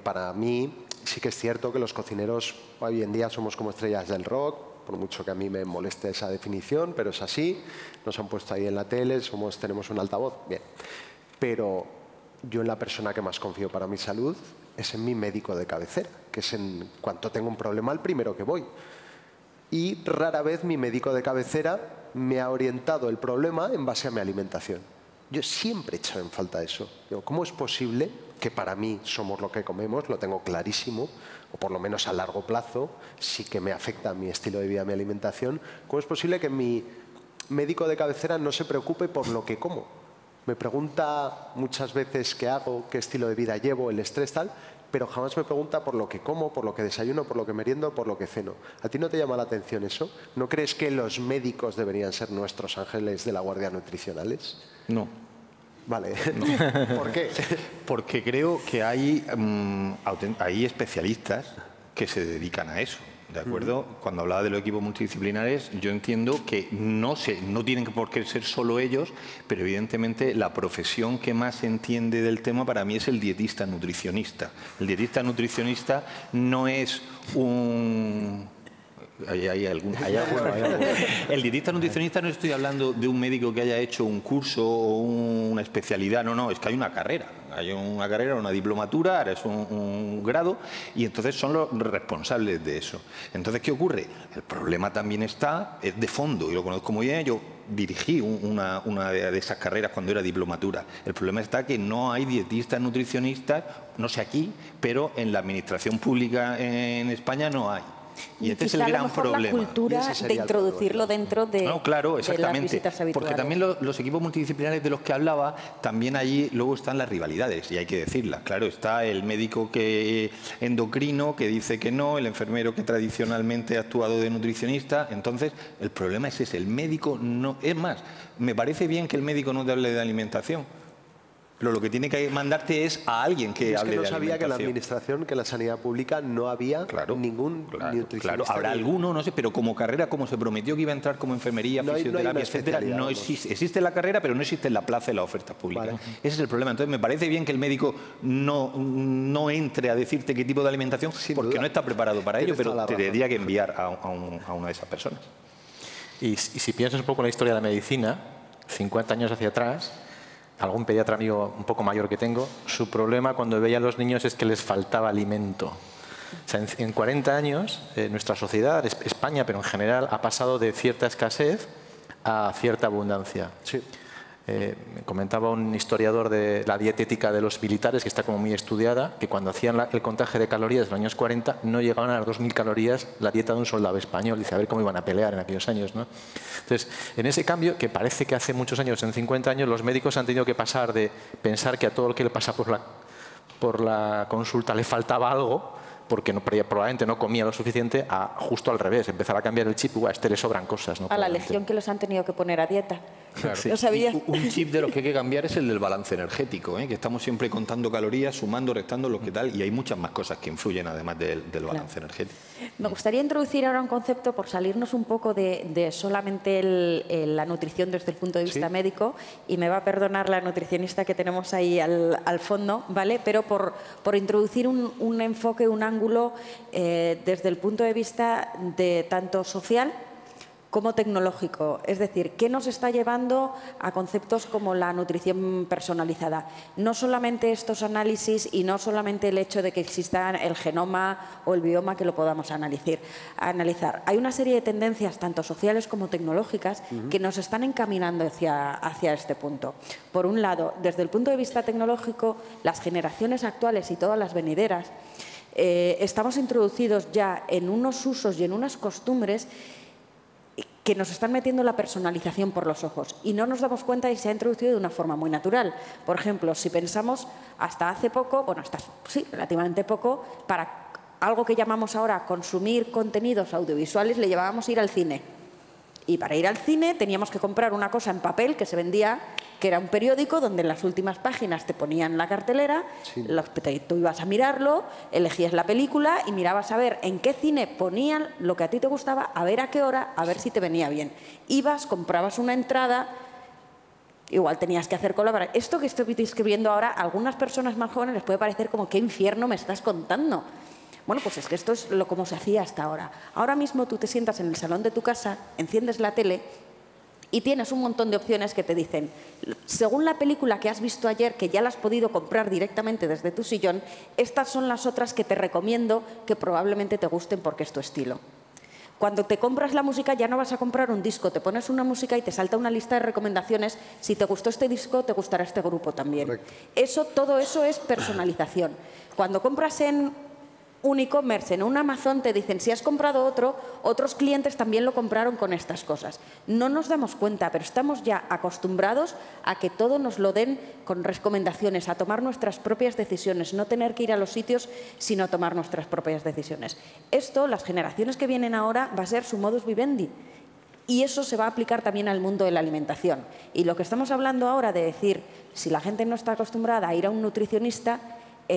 Para mí sí que es cierto que los cocineros hoy en día somos como estrellas del rock, por mucho que a mí me moleste esa definición, pero es así. Nos han puesto ahí en la tele, tenemos un altavoz, bien. Pero yo en la persona que más confío para mi salud es en mi médico de cabecera, que es en cuanto tengo un problema el primero que voy. Y rara vez mi médico de cabecera me ha orientado el problema en base a mi alimentación. Yo siempre he echado en falta eso. Digo, ¿cómo es posible que para mí somos lo que comemos? Lo tengo clarísimo, o por lo menos a largo plazo, sí que me afecta a mi estilo de vida, a mi alimentación. ¿Cómo es posible que mi médico de cabecera no se preocupe por lo que como? Me pregunta muchas veces qué hago, qué estilo de vida llevo, el estrés, tal, pero jamás me pregunta por lo que como, por lo que desayuno, por lo que meriendo, por lo que ceno. ¿A ti no te llama la atención eso? ¿No crees que los médicos deberían ser nuestros ángeles de la guardia nutricionales? No. Vale. No. ¿Por qué? Porque creo que hay especialistas que se dedican a eso. ¿De acuerdo? Cuando hablaba de los equipos multidisciplinares, yo entiendo que no tienen por qué ser solo ellos, pero evidentemente la profesión que más entiende del tema para mí es el dietista nutricionista. El dietista nutricionista no es Hay alguno. El dietista nutricionista no estoy hablando de un médico que haya hecho un curso o una especialidad, no, es que hay una carrera. Hay una carrera, una diplomatura, ahora es un grado y entonces son los responsables de eso. Entonces, ¿qué ocurre? El problema también es de fondo y lo conozco muy bien. Yo dirigí una de esas carreras cuando era diplomatura. El problema está que no hay dietistas nutricionistas, no sé aquí, pero en la administración pública en España no hay. Y este es el gran problema. La cultura de introducirlo dentro de, no, claro, exactamente, de las visitas habituales. porque también los equipos multidisciplinares de los que hablaba, también allí luego están las rivalidades, y hay que decirlas. Claro, está el médico endocrino que dice que no, el enfermero que tradicionalmente ha actuado de nutricionista. Entonces, el problema es ese, el médico no... Es más, me parece bien que el médico no te hable de alimentación, pero lo que tiene que mandarte es a alguien que hable de alimentación. No sabía que en la administración, que en la sanidad pública no había ningún nutricionista. Claro, habrá alguno, no sé, pero como carrera, como se prometió que iba a entrar como enfermería, fisioterapia, etcétera, no existe. Existe la carrera, pero no existe en la plaza de la oferta pública. Vale. Ese es el problema. Entonces, me parece bien que el médico no entre a decirte qué tipo de alimentación, porque no está preparado para ello, pero te tendría que enviar a una de esas personas. Y si piensas un poco en la historia de la medicina, 50 años hacia atrás, algún pediatra amigo un poco mayor que tengo, su problema cuando veía a los niños es que les faltaba alimento. O sea, en 40 años, nuestra sociedad, España, pero en general, ha pasado de cierta escasez a cierta abundancia. Sí. Me comentaba un historiador de la dietética de los militares, que está como muy estudiada, que cuando hacían el contaje de calorías en los años 40 no llegaban a las 2000 calorías la dieta de un soldado español. Dice, a ver cómo iban a pelear en aquellos años, ¿no? Entonces, en ese cambio, que parece que hace muchos años, en 50 años, los médicos han tenido que pasar de pensar que a todo el que le pasa por la consulta le faltaba algo, porque probablemente no comía lo suficiente, a justo al revés, empezar a cambiar el chip, a este le sobran cosas, ¿no? A la legión que los han tenido que poner a dieta. Claro. ¿No sabía? Un chip de los que hay que cambiar es el del balance energético, que estamos siempre contando calorías, sumando, restando, lo que tal, y hay muchas más cosas que influyen además del balance energético. Me gustaría introducir ahora un concepto por salirnos un poco de solamente la nutrición desde el punto de vista médico, y me va a perdonar la nutricionista que tenemos ahí al fondo, ¿vale? Pero por introducir un enfoque, un ángulo desde el punto de vista de tanto social como tecnológico. Es decir, ¿qué nos está llevando a conceptos como la nutrición personalizada? No solamente estos análisis y no solamente el hecho de que exista el genoma o el bioma que lo podamos analizar. Hay una serie de tendencias, tanto sociales como tecnológicas, que nos están encaminando hacia este punto. Por un lado, desde el punto de vista tecnológico, las generaciones actuales y todas las venideras, estamos introducidos ya en unos usos y en unas costumbres que nos están metiendo la personalización por los ojos y no nos damos cuenta y se ha introducido de una forma muy natural. Por ejemplo, si pensamos hasta hace poco, bueno, sí, relativamente poco, para algo que llamamos ahora consumir contenidos audiovisuales le llevábamos a ir al cine. Y para ir al cine teníamos que comprar una cosa en papel que se vendía, que era un periódico donde en las últimas páginas te ponían la cartelera, tú ibas a mirarlo, elegías la película y mirabas a ver en qué cine ponían lo que a ti te gustaba, a ver a qué hora, a ver si te venía bien. Ibas, comprabas una entrada, igual tenías que hacer cola. Esto que estoy escribiendo ahora, a algunas personas más jóvenes les puede parecer como qué infierno me estás contando. Bueno, pues es que esto es como se hacía hasta ahora. Ahora mismo tú te sientas en el salón de tu casa, enciendes la tele y tienes un montón de opciones que te dicen, según la película que has visto ayer, que ya la has podido comprar directamente desde tu sillón, estas son las otras que te recomiendo que probablemente te gusten porque es tu estilo. Cuando te compras la música ya no vas a comprar un disco, te pones una música y te salta una lista de recomendaciones. Si te gustó este disco, te gustará este grupo también. Correcto. Todo eso es personalización. Cuando compras en un e-commerce, en un Amazon, te dicen, si has comprado otros clientes también lo compraron con estas cosas. No nos damos cuenta, pero estamos ya acostumbrados a que todo nos lo den con recomendaciones, a tomar nuestras propias decisiones, no tener que ir a los sitios, sino tomar nuestras propias decisiones. Esto, las generaciones que vienen ahora, va a ser su modus vivendi. Y eso se va a aplicar también al mundo de la alimentación. Y lo que estamos hablando ahora de decir, si la gente no está acostumbrada a ir a un nutricionista,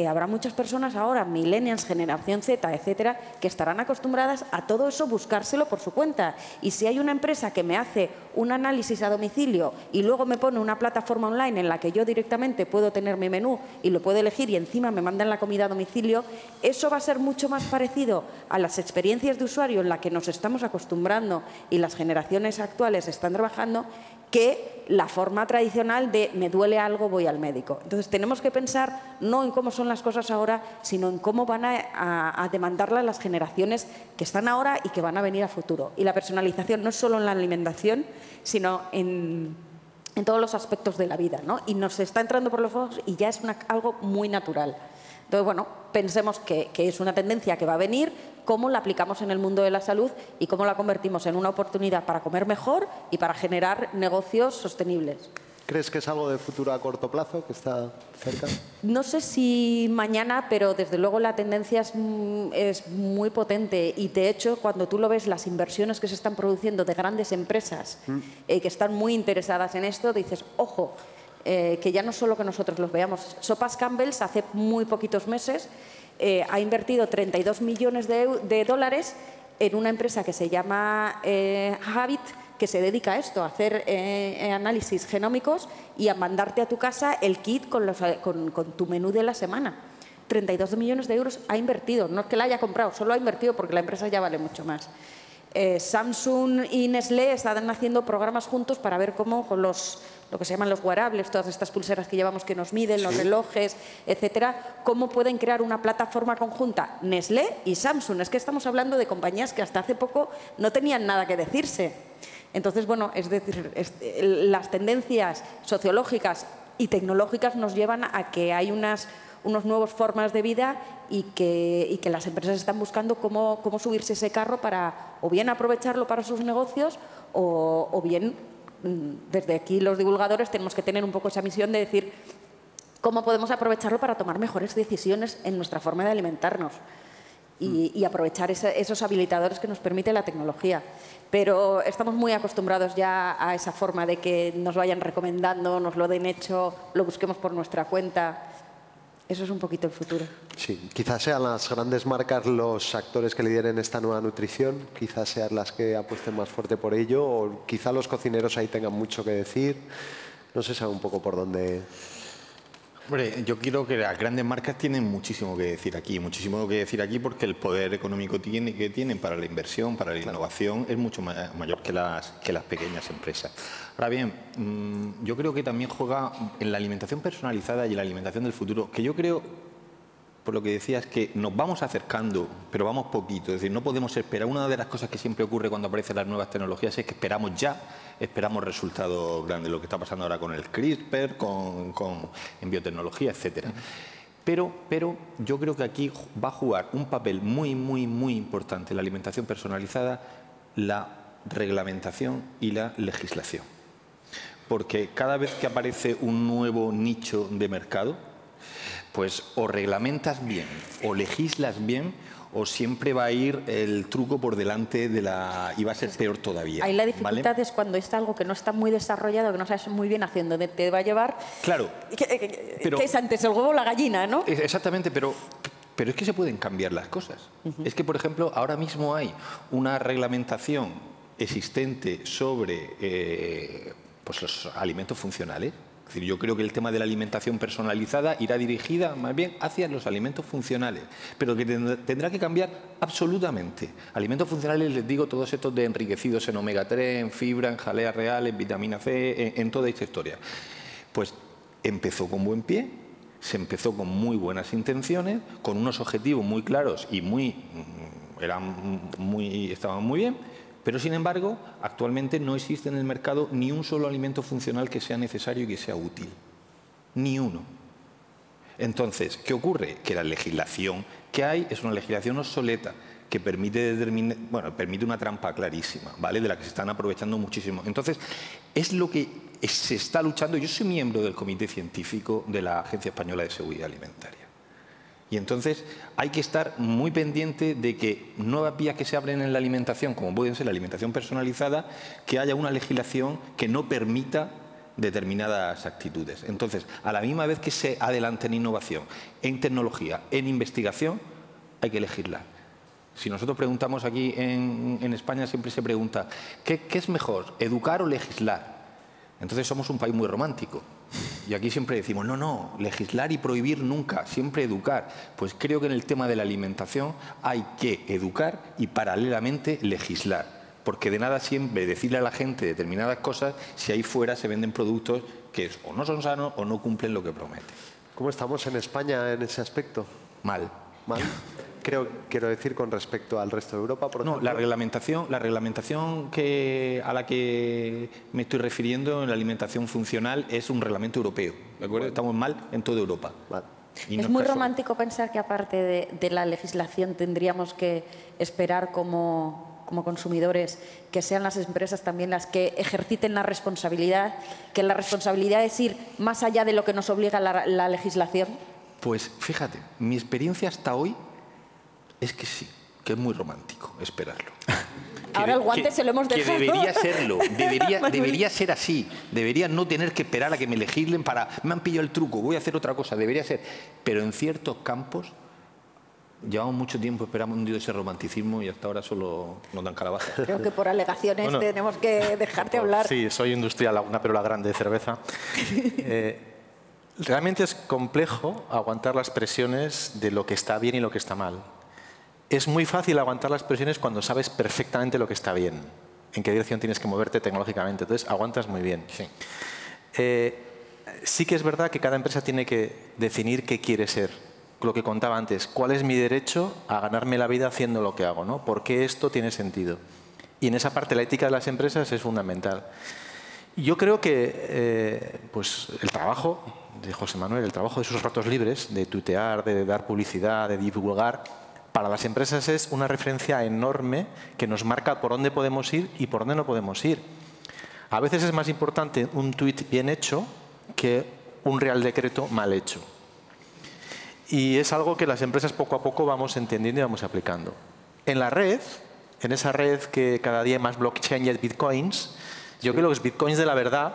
habrá muchas personas ahora, millennials, generación Z, etcétera, que estarán acostumbradas a todo eso buscárselo por su cuenta. Y si hay una empresa que me hace un análisis a domicilio y luego me pone una plataforma online en la que yo directamente puedo tener mi menú y lo puedo elegir y encima me mandan la comida a domicilio, eso va a ser mucho más parecido a las experiencias de usuario en las que nos estamos acostumbrando y las generaciones actuales están trabajando, que la forma tradicional de me duele algo, voy al médico. Entonces tenemos que pensar no en cómo son las cosas ahora, sino en cómo van a demandarlas las generaciones que están ahora y que van a venir a futuro. Y la personalización no es solo en la alimentación, sino en todos los aspectos de la vida, ¿no? Y nos está entrando por los ojos y ya es algo muy natural. Entonces, bueno, pensemos que es una tendencia que va a venir, cómo la aplicamos en el mundo de la salud y cómo la convertimos en una oportunidad para comer mejor y para generar negocios sostenibles. ¿Crees que es algo de futuro a corto plazo, que está cerca? No sé si mañana, pero desde luego la tendencia es muy potente y de hecho cuando tú lo ves, las inversiones que se están produciendo de grandes empresas que están muy interesadas en esto, dices, ojo, que ya no solo que nosotros los veamos. Sopas Campbell's hace muy poquitos meses ha invertido 32 millones de dólares en una empresa que se llama Habit, que se dedica a esto, a hacer análisis genómicos y a mandarte a tu casa el kit con tu menú de la semana. 32 millones de euros ha invertido, no es que la haya comprado, solo ha invertido porque la empresa ya vale mucho más. Samsung y Nestlé están haciendo programas juntos para ver cómo con lo que se llaman los wearables, todas estas pulseras que llevamos que nos miden, los relojes, etcétera, cómo pueden crear una plataforma conjunta Nestlé y Samsung. Es que estamos hablando de compañías que hasta hace poco no tenían nada que decirse. Entonces, bueno, es decir, las tendencias sociológicas y tecnológicas nos llevan a que hay unas nuevas formas de vida y que las empresas están buscando cómo subirse ese carro para o bien aprovecharlo para sus negocios o bien desde aquí los divulgadores tenemos que tener un poco esa misión de decir cómo podemos aprovecharlo para tomar mejores decisiones en nuestra forma de alimentarnos y aprovechar esos habilitadores que nos permite la tecnología. Pero estamos muy acostumbrados ya a esa forma de que nos vayan recomendando, nos lo den hecho, lo busquemos por nuestra cuenta. Eso es un poquito el futuro. Sí, quizás sean las grandes marcas los actores que lideren esta nueva nutrición, quizás sean las que apuesten más fuerte por ello, o quizá los cocineros ahí tengan mucho que decir. No sé, sabe un poco por dónde... Hombre, yo creo que las grandes marcas tienen muchísimo que decir aquí, porque el poder económico que tienen para la inversión, para la innovación, es mucho mayor que las pequeñas empresas. Ahora bien, yo creo que también juega en la alimentación personalizada y en la alimentación del futuro, que yo creo, por lo que decías, que nos vamos acercando, pero vamos poquito. Es decir, no podemos esperar. Una de las cosas que siempre ocurre cuando aparecen las nuevas tecnologías es que esperamos resultados grandes. Lo que está pasando ahora con el CRISPR, en biotecnología, etcétera. Pero yo creo que aquí va a jugar un papel muy, muy, muy importante en la alimentación personalizada, la reglamentación y la legislación. Porque cada vez que aparece un nuevo nicho de mercado, pues o reglamentas bien o legislas bien o siempre va a ir el truco por delante de la... y va a ser peor todavía. Ahí la dificultad es cuando está algo que no está muy desarrollado, que no sabes muy bien hacia dónde te va a llevar. Claro. ¿Qué es antes, el huevo o la gallina, no? Exactamente, pero es que se pueden cambiar las cosas. Es que, por ejemplo, ahora mismo hay una reglamentación existente sobre pues los alimentos funcionales. Es decir, yo creo que el tema de la alimentación personalizada irá dirigida más bien hacia los alimentos funcionales, pero que tendrá que cambiar absolutamente. Alimentos funcionales, les digo, todos estos de enriquecidos en omega 3, en fibra, en jaleas reales, vitamina C, en toda esta historia. Pues empezó con buen pie, se empezó con muy buenas intenciones, con unos objetivos muy claros y estaban muy bien. Pero, sin embargo, actualmente no existe en el mercado ni un solo alimento funcional que sea necesario y que sea útil. Ni uno. Entonces, ¿qué ocurre? Que la legislación que hay es una legislación obsoleta que permite una trampa clarísima, ¿vale? De la que se están aprovechando muchísimo. Entonces, es lo que se está luchando. Yo soy miembro del Comité Científico de la Agencia Española de Seguridad Alimentaria. Y entonces hay que estar muy pendiente de que nuevas vías que se abren en la alimentación, como pueden ser la alimentación personalizada, que haya una legislación que no permita determinadas actitudes. Entonces, a la misma vez que se adelanta en innovación, en tecnología, en investigación, hay que legislar. Si nosotros preguntamos aquí en España, siempre se pregunta, ¿qué es mejor, educar o legislar? Entonces somos un país muy romántico. Y aquí siempre decimos, no, legislar y prohibir nunca, siempre educar. Pues creo que en el tema de la alimentación hay que educar y paralelamente legislar. Porque de nada siempre decirle a la gente determinadas cosas si ahí fuera se venden productos que o no son sanos o no cumplen lo que prometen. ¿Cómo estamos en España en ese aspecto? Mal. Mal. Quiero decir con respecto al resto de Europa, por ejemplo. No, la reglamentación a la que me estoy refiriendo en la alimentación funcional es un reglamento europeo. ¿De acuerdo? Estamos mal en toda Europa. Vale. Es muy romántico pensar que aparte de la legislación tendríamos que esperar como consumidores que sean las empresas también las que ejerciten la responsabilidad, que la responsabilidad es ir más allá de lo que nos obliga la legislación. Pues fíjate, mi experiencia hasta hoy es que sí, que es muy romántico esperarlo. Ahora el guante se lo hemos dejado. Que debería serlo, debería ser así. Debería no tener que esperar a que me legislen para, me han pillado el truco, voy a hacer otra cosa, debería ser. Pero en ciertos campos llevamos mucho tiempo esperando ese romanticismo y hasta ahora solo nos dan calabazas. Creo que por alegaciones tenemos que dejarte hablar. Sí, soy industrial, una perola grande de cerveza. Realmente es complejo aguantar las presiones de lo que está bien y lo que está mal. Es muy fácil aguantar las presiones cuando sabes perfectamente lo que está bien, en qué dirección tienes que moverte tecnológicamente. Entonces, aguantas muy bien. Sí. Sí que es verdad que cada empresa tiene que definir qué quiere ser. Lo que contaba antes, ¿cuál es mi derecho a ganarme la vida haciendo lo que hago, ¿no? ¿Por qué esto tiene sentido? Y en esa parte la ética de las empresas es fundamental. Yo creo que pues el trabajo de José Manuel, el trabajo de sus ratos libres, de tuitear, de dar publicidad, de divulgar, para las empresas es una referencia enorme que nos marca por dónde podemos ir y por dónde no podemos ir. A veces es más importante un tuit bien hecho que un real decreto mal hecho. Y es algo que las empresas poco a poco vamos entendiendo y vamos aplicando. En la red, en esa red que cada día hay más blockchain y bitcoins, yo creo que los bitcoins de la verdad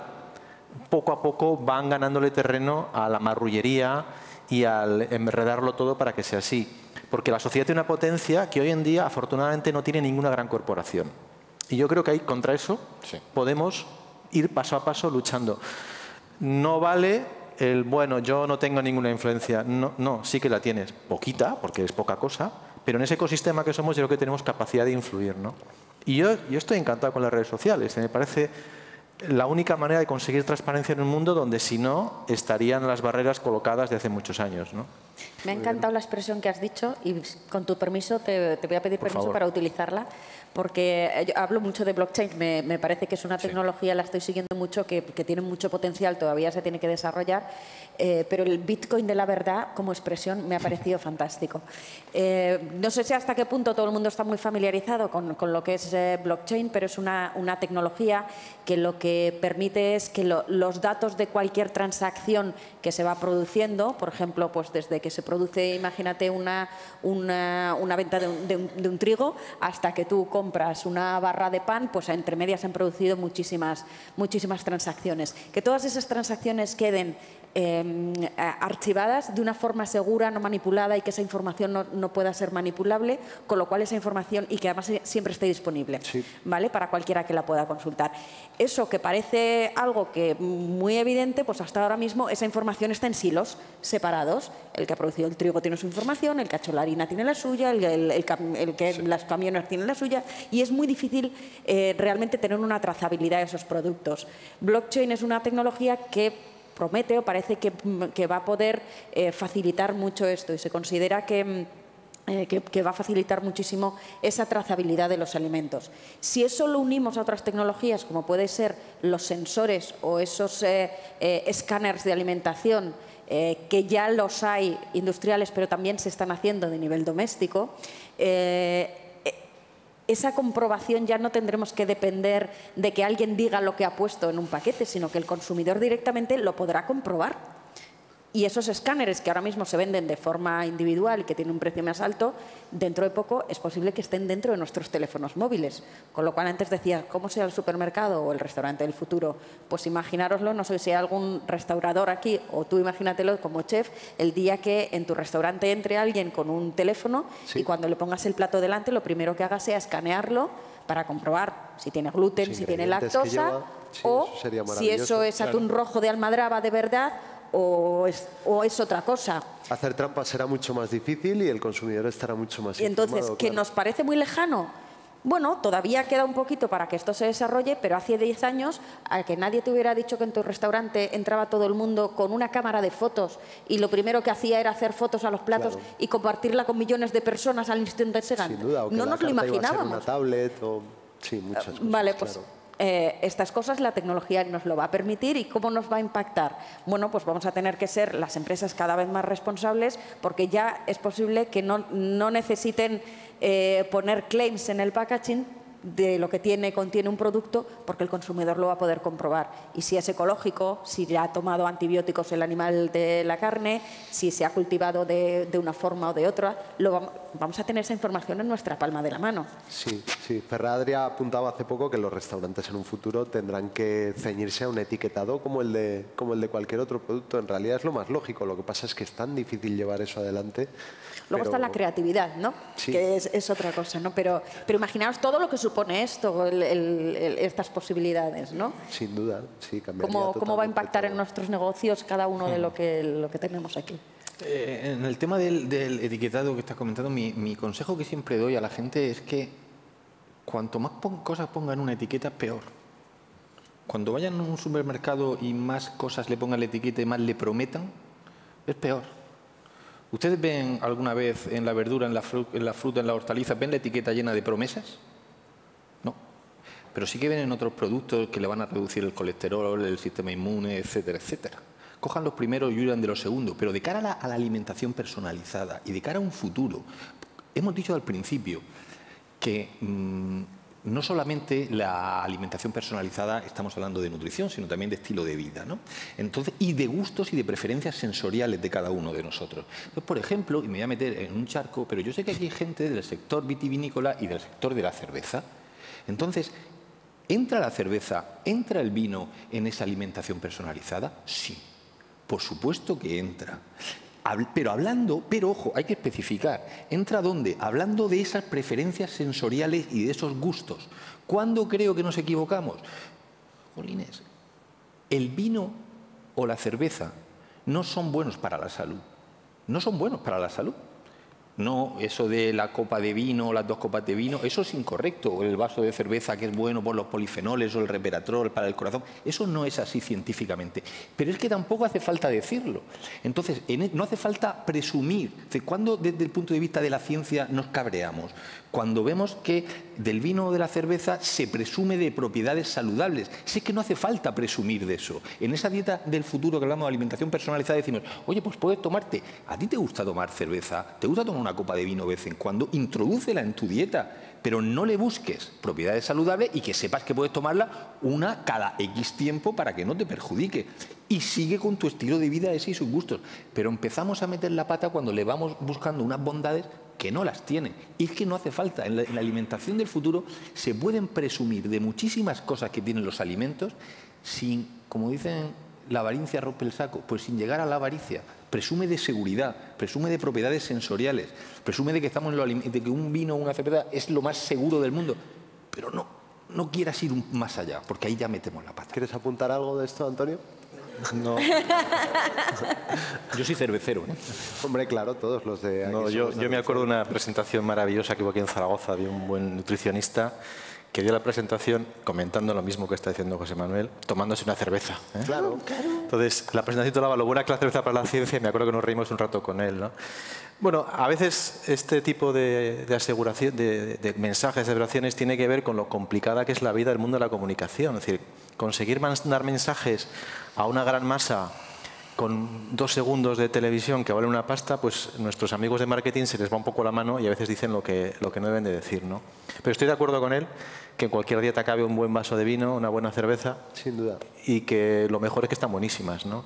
poco a poco van ganándole terreno a la marrullería y al enredarlo todo para que sea así. Porque la sociedad tiene una potencia que hoy en día afortunadamente no tiene ninguna gran corporación. Y yo creo que ahí contra eso podemos ir paso a paso luchando. No vale el, bueno, yo no tengo ninguna influencia. No, sí que la tienes. Poquita, porque es poca cosa, pero en ese ecosistema que somos yo creo que tenemos capacidad de influir, ¿no? Y yo estoy encantado con las redes sociales. Me parece la única manera de conseguir transparencia en un mundo donde si no estarían las barreras colocadas de hace muchos años, ¿no? Me ha encantado la expresión que has dicho y con tu permiso te voy a pedir permiso para utilizarla porque yo hablo mucho de blockchain, me parece que es una tecnología, la estoy siguiendo mucho, que tiene mucho potencial, todavía se tiene que desarrollar, pero el Bitcoin de la verdad como expresión me ha parecido fantástico. No sé si hasta qué punto todo el mundo está muy familiarizado con lo que es blockchain, pero es una tecnología que lo que permite es que los datos de cualquier transacción que se va produciendo, por ejemplo, pues desde que se produce, imagínate, una venta de un trigo hasta que tú compras una barra de pan, pues entre medias se han producido muchísimas transacciones. Que todas esas transacciones queden archivadas de una forma segura, no manipulada y que esa información no pueda ser manipulable, con lo cual esa información y que además siempre esté disponible, ¿vale? Para cualquiera que la pueda consultar. Eso que parece algo que muy evidente, pues hasta ahora mismo esa información está en silos separados. El que ha producido el trigo tiene su información, el que ha hecho la harina tiene la suya, el que las camiones tienen la suya y es muy difícil realmente tener una trazabilidad de esos productos. Blockchain es una tecnología que promete o parece que va a poder facilitar mucho esto y se considera que va a facilitar muchísimo esa trazabilidad de los alimentos. Si eso lo unimos a otras tecnologías, como puede ser los sensores o esos escáneres de alimentación, que ya los hay industriales, pero también se están haciendo de nivel doméstico, esa comprobación ya no tendremos que depender de que alguien diga lo que ha puesto en un paquete, sino que el consumidor directamente lo podrá comprobar. Y esos escáneres que ahora mismo se venden de forma individual y que tienen un precio más alto, dentro de poco es posible que estén dentro de nuestros teléfonos móviles. Con lo cual antes decía, ¿cómo será el supermercado o el restaurante del futuro? Pues imaginároslo, no sé si hay algún restaurador aquí o tú imagínatelo como chef, el día que en tu restaurante entre alguien con un teléfono y cuando le pongas el plato delante, lo primero que hagas sea escanearlo para comprobar si tiene gluten, si tiene lactosa o si eso es atún rojo de Almadraba de verdad o es otra cosa. Hacer trampas será mucho más difícil y el consumidor estará mucho más informado. Y entonces, ¿que nos parece muy lejano? Bueno, todavía queda un poquito para que esto se desarrolle, pero hace 10 años, a que nadie te hubiera dicho que en tu restaurante entraba todo el mundo con una cámara de fotos y lo primero que hacía era hacer fotos a los platos y compartirla con millones de personas al instante de Sin duda, o que no la nos lo carta iba a ser imaginábamos. una tablet o... Sí, muchas cosas. Vale, pues claro. Estas cosas la tecnología nos lo va a permitir. ¿Y cómo nos va a impactar? Bueno, pues vamos a tener que ser las empresas cada vez más responsables porque ya es posible que no necesiten poner claims en el packaging de lo que contiene un producto porque el consumidor lo va a poder comprobar. Y si es ecológico, si ya ha tomado antibióticos el animal de la carne, si se ha cultivado de una forma o de otra, vamos a tener esa información en nuestra palma de la mano. Sí, sí. Ferradria ha apuntado hace poco que los restaurantes en un futuro tendrán que ceñirse a un etiquetado como el de cualquier otro producto. En realidad es lo más lógico. Lo que pasa es que es tan difícil llevar eso adelante. Luego está la creatividad, ¿no? Sí. Que es otra cosa, ¿no? Pero imaginaos todo lo que supone esto, estas posibilidades, ¿no? Sin duda, sí, cambiaría ¿Cómo va a totalmente impactar todo. en nuestros negocios cada uno de lo que tenemos aquí? En el tema del etiquetado que estás comentando, mi consejo que siempre doy a la gente es que cuanto más cosas pongan en una etiqueta, peor. Cuando vayan a un supermercado y más cosas le pongan la etiqueta y más le prometan, es peor. ¿Ustedes ven alguna vez en la verdura, en la fruta, en la hortaliza, ven la etiqueta llena de promesas? No. Pero sí que ven en otros productos que le van a reducir el colesterol, el sistema inmune, etcétera, etcétera. Cojan los primeros y huyan de los segundos. Pero de cara a la alimentación personalizada y de cara a un futuro, hemos dicho al principio que no solamente la alimentación personalizada estamos hablando de nutrición, sino también de estilo de vida, ¿no? Entonces, y de gustos y de preferencias sensoriales de cada uno de nosotros. Entonces, por ejemplo, y me voy a meter en un charco, pero yo sé que aquí hay gente del sector vitivinícola y del sector de la cerveza. Entonces, ¿entra la cerveza, entra el vino en esa alimentación personalizada? Sí, por supuesto que entra. Pero ojo, hay que especificar. ¿Entra dónde? Hablando de esas preferencias sensoriales y de esos gustos. ¿Cuándo creo que nos equivocamos? Jolines, el vino o la cerveza no son buenos para la salud. No son buenos para la salud. No, eso de la copa de vino o las 2 copas de vino, eso es incorrecto. O el vaso de cerveza que es bueno por los polifenoles o el resveratrol para el corazón, eso no es así científicamente. Pero es que tampoco hace falta decirlo. Entonces, no hace falta presumir. ¿Cuándo desde el punto de vista de la ciencia nos cabreamos? Cuando vemos que del vino o de la cerveza se presume de propiedades saludables. Si es que no hace falta presumir de eso. En esa dieta del futuro que hablamos de alimentación personalizada decimos, oye, pues puedes tomarte, ¿a ti te gusta tomar cerveza? ¿Te gusta tomar una copa de vino de vez en cuando? Introdúcela en tu dieta, pero no le busques propiedades saludables y que sepas que puedes tomarla una cada X tiempo para que no te perjudique. Y sigue con tu estilo de vida ese y sus gustos. Pero empezamos a meter la pata cuando le vamos buscando unas bondades que no las tiene. Y es que no hace falta. En la alimentación del futuro se pueden presumir de muchísimas cosas que tienen los alimentos sin, como dicen, la avaricia rompe el saco, pues sin llegar a la avaricia. Presume de seguridad, presume de propiedades sensoriales, presume de que de que un vino o una cerveza es lo más seguro del mundo. Pero no quieras ir más allá, porque ahí ya metemos la pata. ¿Quieres apuntar algo de esto, Antonio? No. Yo soy cervecero, ¿eh? Hombre, claro, todos los de aquí. No, yo me acuerdo de una presentación maravillosa que hubo aquí en Zaragoza de un buen nutricionista que dio la presentación comentando lo mismo que está diciendo José Manuel, tomándose una cerveza, ¿eh? Claro. Entonces, la presentación hablaba lo buena que la cerveza para la ciencia y me acuerdo que nos reímos un rato con él, ¿no? Bueno, a veces este tipo de aseguración, de mensajes, de aseveraciones, tiene que ver con lo complicada que es la vida del mundo de la comunicación. Es decir, conseguir mandar mensajes a una gran masa con 2 segundos de televisión que vale una pasta, pues nuestros amigos de marketing se les va un poco la mano y a veces dicen lo que no deben de decir, ¿no? Pero estoy de acuerdo con él que en cualquier dieta cabe un buen vaso de vino, una buena cerveza. Sin duda. Y que lo mejor es que están buenísimas, ¿no?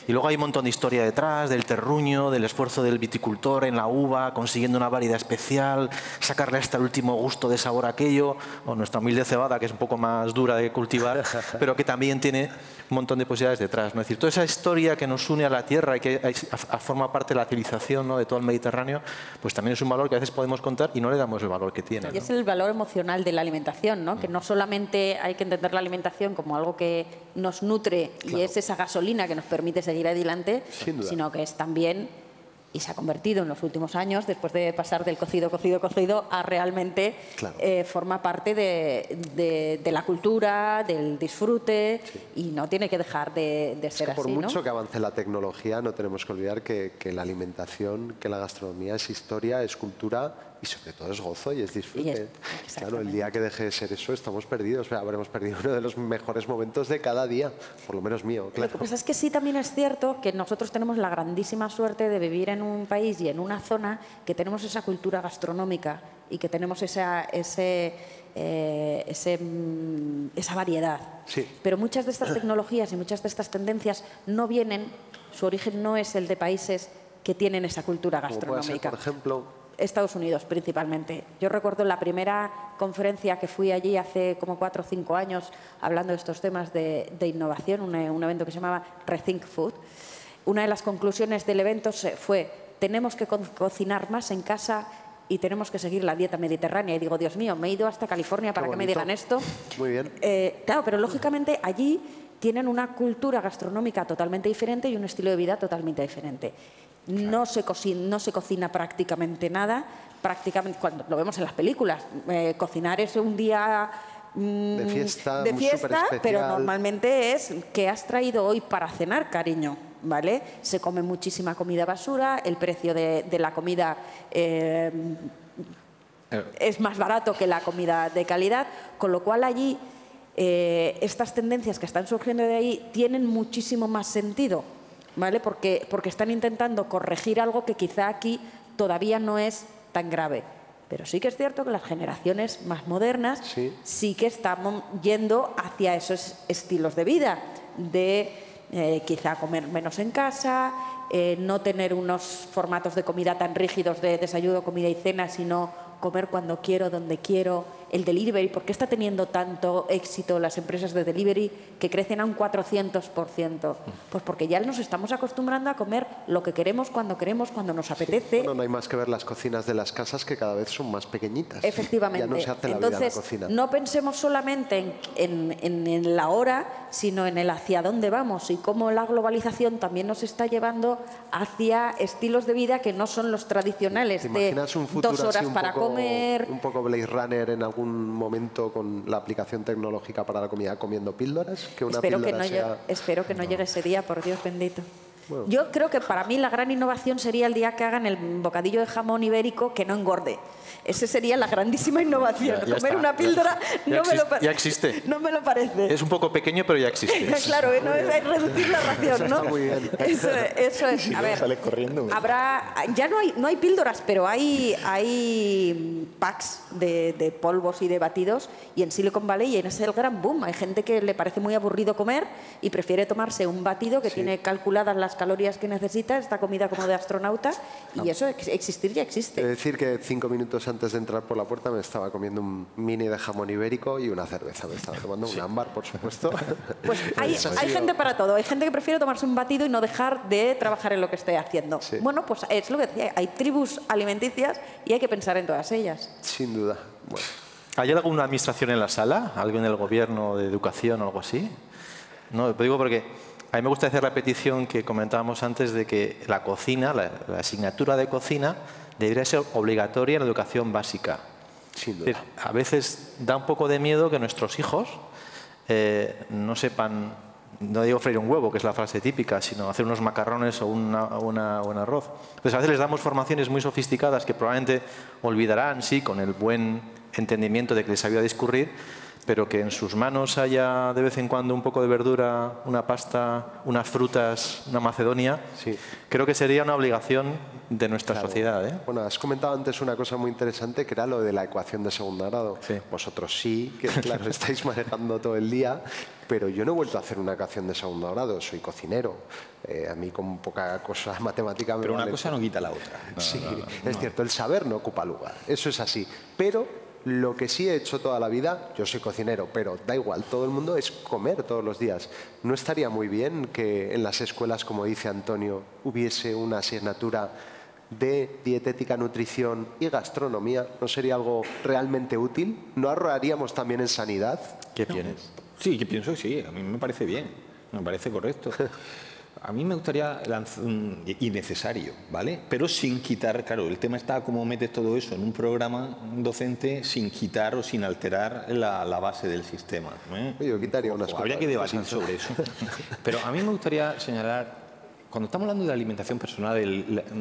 Y luego hay un montón de historia detrás, del terruño, del esfuerzo del viticultor en la uva, consiguiendo una variedad especial, sacarle hasta el último gusto de sabor a aquello, o nuestra humilde cebada, que es un poco más dura de cultivar, pero que también tiene un montón de posibilidades detrás, ¿no? Es decir, toda esa historia que nos une a la tierra y que forma parte de la civilización, ¿no?, de todo el Mediterráneo, pues también es un valor que a veces podemos contar y no le damos el valor que tiene, ¿no? Y es el valor emocional de la alimentación, ¿no? Que no solamente hay que entender la alimentación como algo que nos nutre y es esa gasolina que nos permite seguir adelante, sino que es también, y se ha convertido en los últimos años, después de pasar del cocido a realmente forma parte de la cultura, del disfrute, y no tiene que dejar de ser así, por mucho ¿no? que avance la tecnología, no tenemos que olvidar que la alimentación, que la gastronomía es historia, es cultura y sobre todo es gozo y es disfrute. Claro, el día que deje de ser eso estamos perdidos. O sea, habremos perdido uno de los mejores momentos de cada día, por lo menos mío. Claro. Lo que pasa es que sí también es cierto que nosotros tenemos la grandísima suerte de vivir en un país y en una zona que tenemos esa cultura gastronómica y que tenemos esa variedad. Sí. Pero muchas de estas tecnologías y muchas de estas tendencias no vienen, su origen no es el de países que tienen esa cultura gastronómica. Como puede ser, por ejemplo, Estados Unidos principalmente. Yo recuerdo la primera conferencia que fui allí hace como 4 o 5 años hablando de estos temas de innovación, un evento que se llamaba Rethink Food. Una de las conclusiones del evento fue: tenemos que cocinar más en casa y tenemos que seguir la dieta mediterránea. Y digo, Dios mío, me he ido hasta California para que me digan esto. Muy bien. Claro, pero lógicamente allí tienen una cultura gastronómica totalmente diferente y un estilo de vida totalmente diferente. No se cocina prácticamente nada, cuando lo vemos en las películas. Cocinar es un día de fiesta, pero normalmente es ¿qué has traído hoy para cenar, cariño? ¿Vale? Se come muchísima comida basura, el precio de la comida es más barato que la comida de calidad, con lo cual allí estas tendencias que están surgiendo de ahí tienen muchísimo más sentido, ¿vale? Porque están intentando corregir algo que quizá aquí todavía no es tan grave. Pero sí que es cierto que las generaciones más modernas sí que estamos yendo hacia esos estilos de vida, de quizá comer menos en casa, no tener unos formatos de comida tan rígidos de desayuno, comida y cena, sino comer cuando quiero, donde quiero, el delivery. ¿Por qué está teniendo tanto éxito las empresas de delivery que crecen a un 400%? Pues porque ya nos estamos acostumbrando a comer lo que queremos, cuando nos apetece. Bueno, no hay más que ver las cocinas de las casas, que cada vez son más pequeñitas. Efectivamente. Ya no se hace la vida en la cocina. No pensemos solamente en la hora, sino en el hacia dónde vamos y cómo la globalización también nos está llevando hacia estilos de vida que no son los tradicionales. ¿Te imaginas un futuro 2 horas para comer? Un poco Blade Runner en algún momento con la aplicación tecnológica para la comida, comiendo píldoras? Que una espero que no llegue ese día, por Dios bendito. Bueno. Yo creo que para mí la gran innovación sería el día que hagan el bocadillo de jamón ibérico que no engorde. Esa sería la grandísima innovación. Ya Comer está. una píldora Ya existe. No me lo parece. Es un poco pequeño, pero ya existe. Claro, no es reducir la ración, ¿no? Está muy bien. Eso es. A ver, sale corriendo. Ya no hay píldoras, pero hay packs de polvos y de batidos, y en Silicon Valley es el gran boom. Hay gente que le parece muy aburrido comer y prefiere tomarse un batido que tiene calculadas las calorías que necesita, esta comida como de astronauta, y eso existir ya existe. Es decir, que 5 minutos antes de entrar por la puerta me estaba comiendo un mini de jamón ibérico y una cerveza. Me estaba tomando un ámbar, por supuesto. Pues hay gente para todo. Hay gente que prefiere tomarse un batido y no dejar de trabajar en lo que esté haciendo. Sí. Bueno, pues es lo que decía. Hay tribus alimenticias y hay que pensar en todas ellas. Sin duda. Bueno. ¿Hay alguna administración en la sala? ¿Alguien del gobierno, de educación o algo así? No, lo digo porque a mí me gusta hacer la petición que comentábamos antes de que la cocina, la asignatura de cocina, debería ser obligatoria en la educación básica. Sin duda. Es decir, a veces da un poco de miedo que nuestros hijos no sepan, no digo freír un huevo, que es la frase típica, sino hacer unos macarrones o un arroz. Entonces a veces les damos formaciones muy sofisticadas que probablemente olvidarán, sí, con el buen entendimiento de que les ayuda a discurrir, pero que en sus manos haya de vez en cuando un poco de verdura, una pasta, unas frutas, una macedonia, Sí. creo que sería una obligación de nuestra sociedad, ¿eh? Bueno, has comentado antes una cosa muy interesante que era lo de la ecuación de segundo grado. Sí. Vosotros sí, que claro, estáis manejando todo el día, pero yo no he vuelto a hacer una ecuación de segundo grado, soy cocinero. A mí con poca cosa matemática me Pero una vale. cosa no quita la otra. Sí, es cierto, el saber no ocupa lugar, eso es así. Pero lo que sí he hecho toda la vida, yo soy cocinero, pero da igual, todo el mundo es comer todos los días. ¿No estaría muy bien que en las escuelas, como dice Antonio, hubiese una asignatura de dietética, nutrición y gastronomía? ¿No sería algo realmente útil? ¿No ahorraríamos también en sanidad? ¿Qué tienes? Sí, que pienso que sí, a mí me parece bien, me parece correcto. A mí me gustaría y necesario, ¿vale? Pero sin quitar, claro, el tema está cómo metes todo eso en un programa docente sin quitar o sin alterar la base del sistema, ¿eh? Yo quitaría unas cosas. Habría que debatir sobre eso. Pero a mí me gustaría señalar, cuando estamos hablando de la alimentación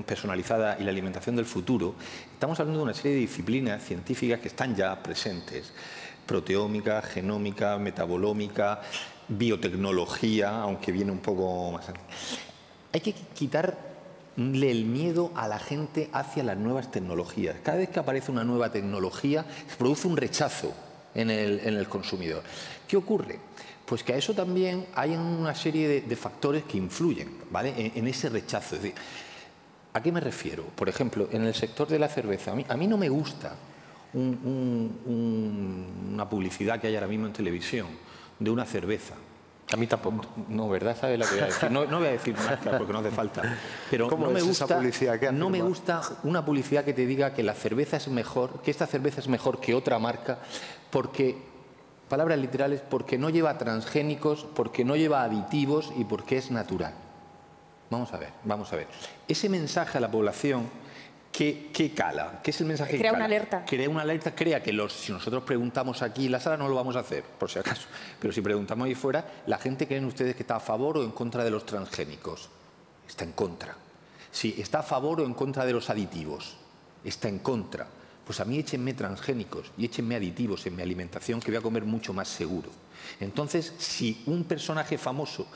personalizada y la alimentación del futuro, estamos hablando de una serie de disciplinas científicas que están ya presentes. Proteómica, genómica, metabolómica, biotecnología, aunque viene un poco más. Hay que quitarle el miedo a la gente hacia las nuevas tecnologías. Cada vez que aparece una nueva tecnología, se produce un rechazo en el consumidor. ¿Qué ocurre? Pues que a eso también hay una serie de factores que influyen, ¿vale? En ese rechazo. Es decir, ¿a qué me refiero? Por ejemplo, en el sector de la cerveza, a mí no me gusta una publicidad que hay ahora mismo en televisión de una cerveza. A mí tampoco. No, ¿verdad? ¿Sabes lo que voy a decir? No voy a decir más, claro, porque no hace falta. Pero ¿Cómo no me es gusta, esa publicidad? ¿Qué no me afirma? gusta una publicidad que te diga que la cerveza es mejor, que esta cerveza es mejor que otra marca, porque, palabras literales, porque no lleva transgénicos, porque no lleva aditivos y porque es natural. Vamos a ver, vamos a ver. Ese mensaje a la población, ¿qué cala? ¿Qué es el mensaje que Crea cala? una alerta. Crea una alerta, crea que si nosotros preguntamos aquí en la sala, no lo vamos a hacer, por si acaso, pero si preguntamos ahí fuera, la gente creen ustedes que está a favor o en contra de los transgénicos. Está en contra. Si está a favor o en contra de los aditivos. Está en contra. Pues a mí échenme transgénicos y échenme aditivos en mi alimentación que voy a comer mucho más seguro. Entonces, si un personaje famoso,